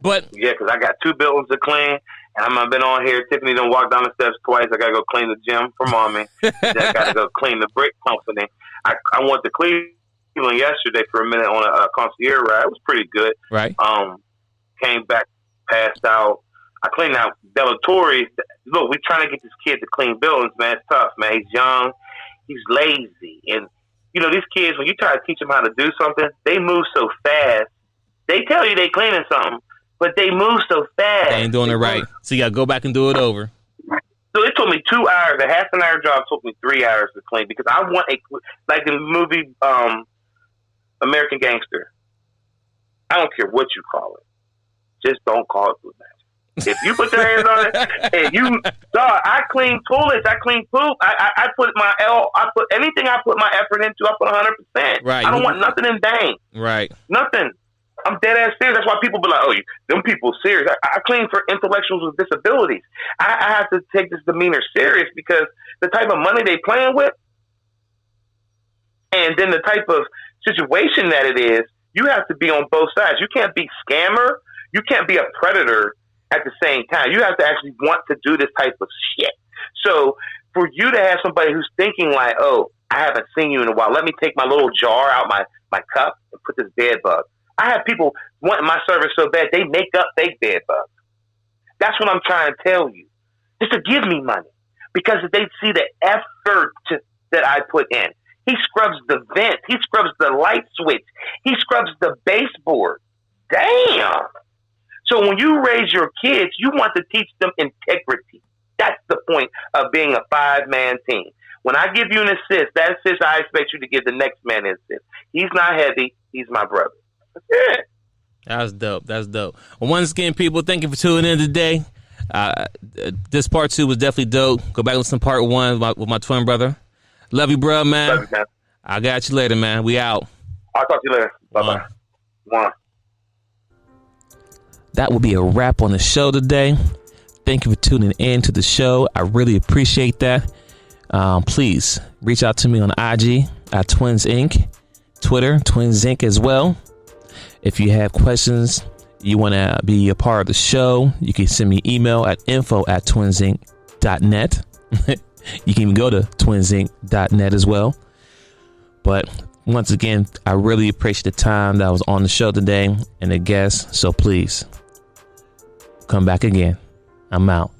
S1: But
S2: yeah, because I got 2 buildings to clean, and I've been on here. Tiffany done walked down the steps twice. I got to go clean the gym for mommy. Then I got to go clean the brick company. I went to Cleveland yesterday for a minute on a concierge ride. It was pretty good.
S1: Right.
S2: Came back, passed out. I cleaned out Bellatori's. Look, we're trying to get this kid to clean buildings, man. It's tough, man. He's young. He's lazy. And, these kids, when you try to teach them how to do something, they move so fast. They tell you they cleaning something, but they move so fast.
S1: They ain't doing it right. So you got to go back and do it over.
S2: So it took me 2 hours. A half an hour job took me 3 hours to clean because I want like the movie American Gangster. I don't care what you call it. Just don't call it food magic. If you put your hands on it, and I clean toilets, I clean poop. I put anything I put my effort into, I put 100%.
S1: Right.
S2: I don't want nothing in vain.
S1: Right.
S2: Nothing. I'm dead ass serious. That's why people be like, "Oh, them people serious." I clean for intellectuals with disabilities. I have to take this demeanor serious because the type of money they playing with, and then the type of situation that it is, you have to be on both sides. You can't be scammer. You can't be a predator at the same time. You have to actually want to do this type of shit. So for you to have somebody who's thinking like, "Oh, I haven't seen you in a while. Let me take my little jar out my cup and put this bed bug." I have people wanting my service so bad they make up fake bed bugs. That's what I'm trying to tell you. Just to give me money because they see the effort that I put in. He scrubs the vent. He scrubs the light switch. He scrubs the baseboard. Damn. So when you raise your kids, you want to teach them integrity. That's the point of being a 5-man team. When I give you an assist, that assist I expect you to give the next man an assist. He's not heavy. He's my brother. That's it.
S1: That's dope. Well, once again, people, thank you for tuning in today. This part 2 was definitely dope. Go back and listen to part 1 with my twin brother. Love you, bro, man.
S2: Love you, man.
S1: I got you later, man. We out.
S2: I'll talk to you later. Bye-bye. One.
S1: That will be a wrap on the show today. Thank you for tuning in to the show. I really appreciate that. Please reach out to me on IG at twinsinc, Twitter, twinsinc as well. If you have questions, you want to be a part of the show, you can send me email at info@twinsinc.net. You can even go to twinsinc.net as well. But once again, I really appreciate the time that I was on the show today and the guests. So please Come back again. I'm out.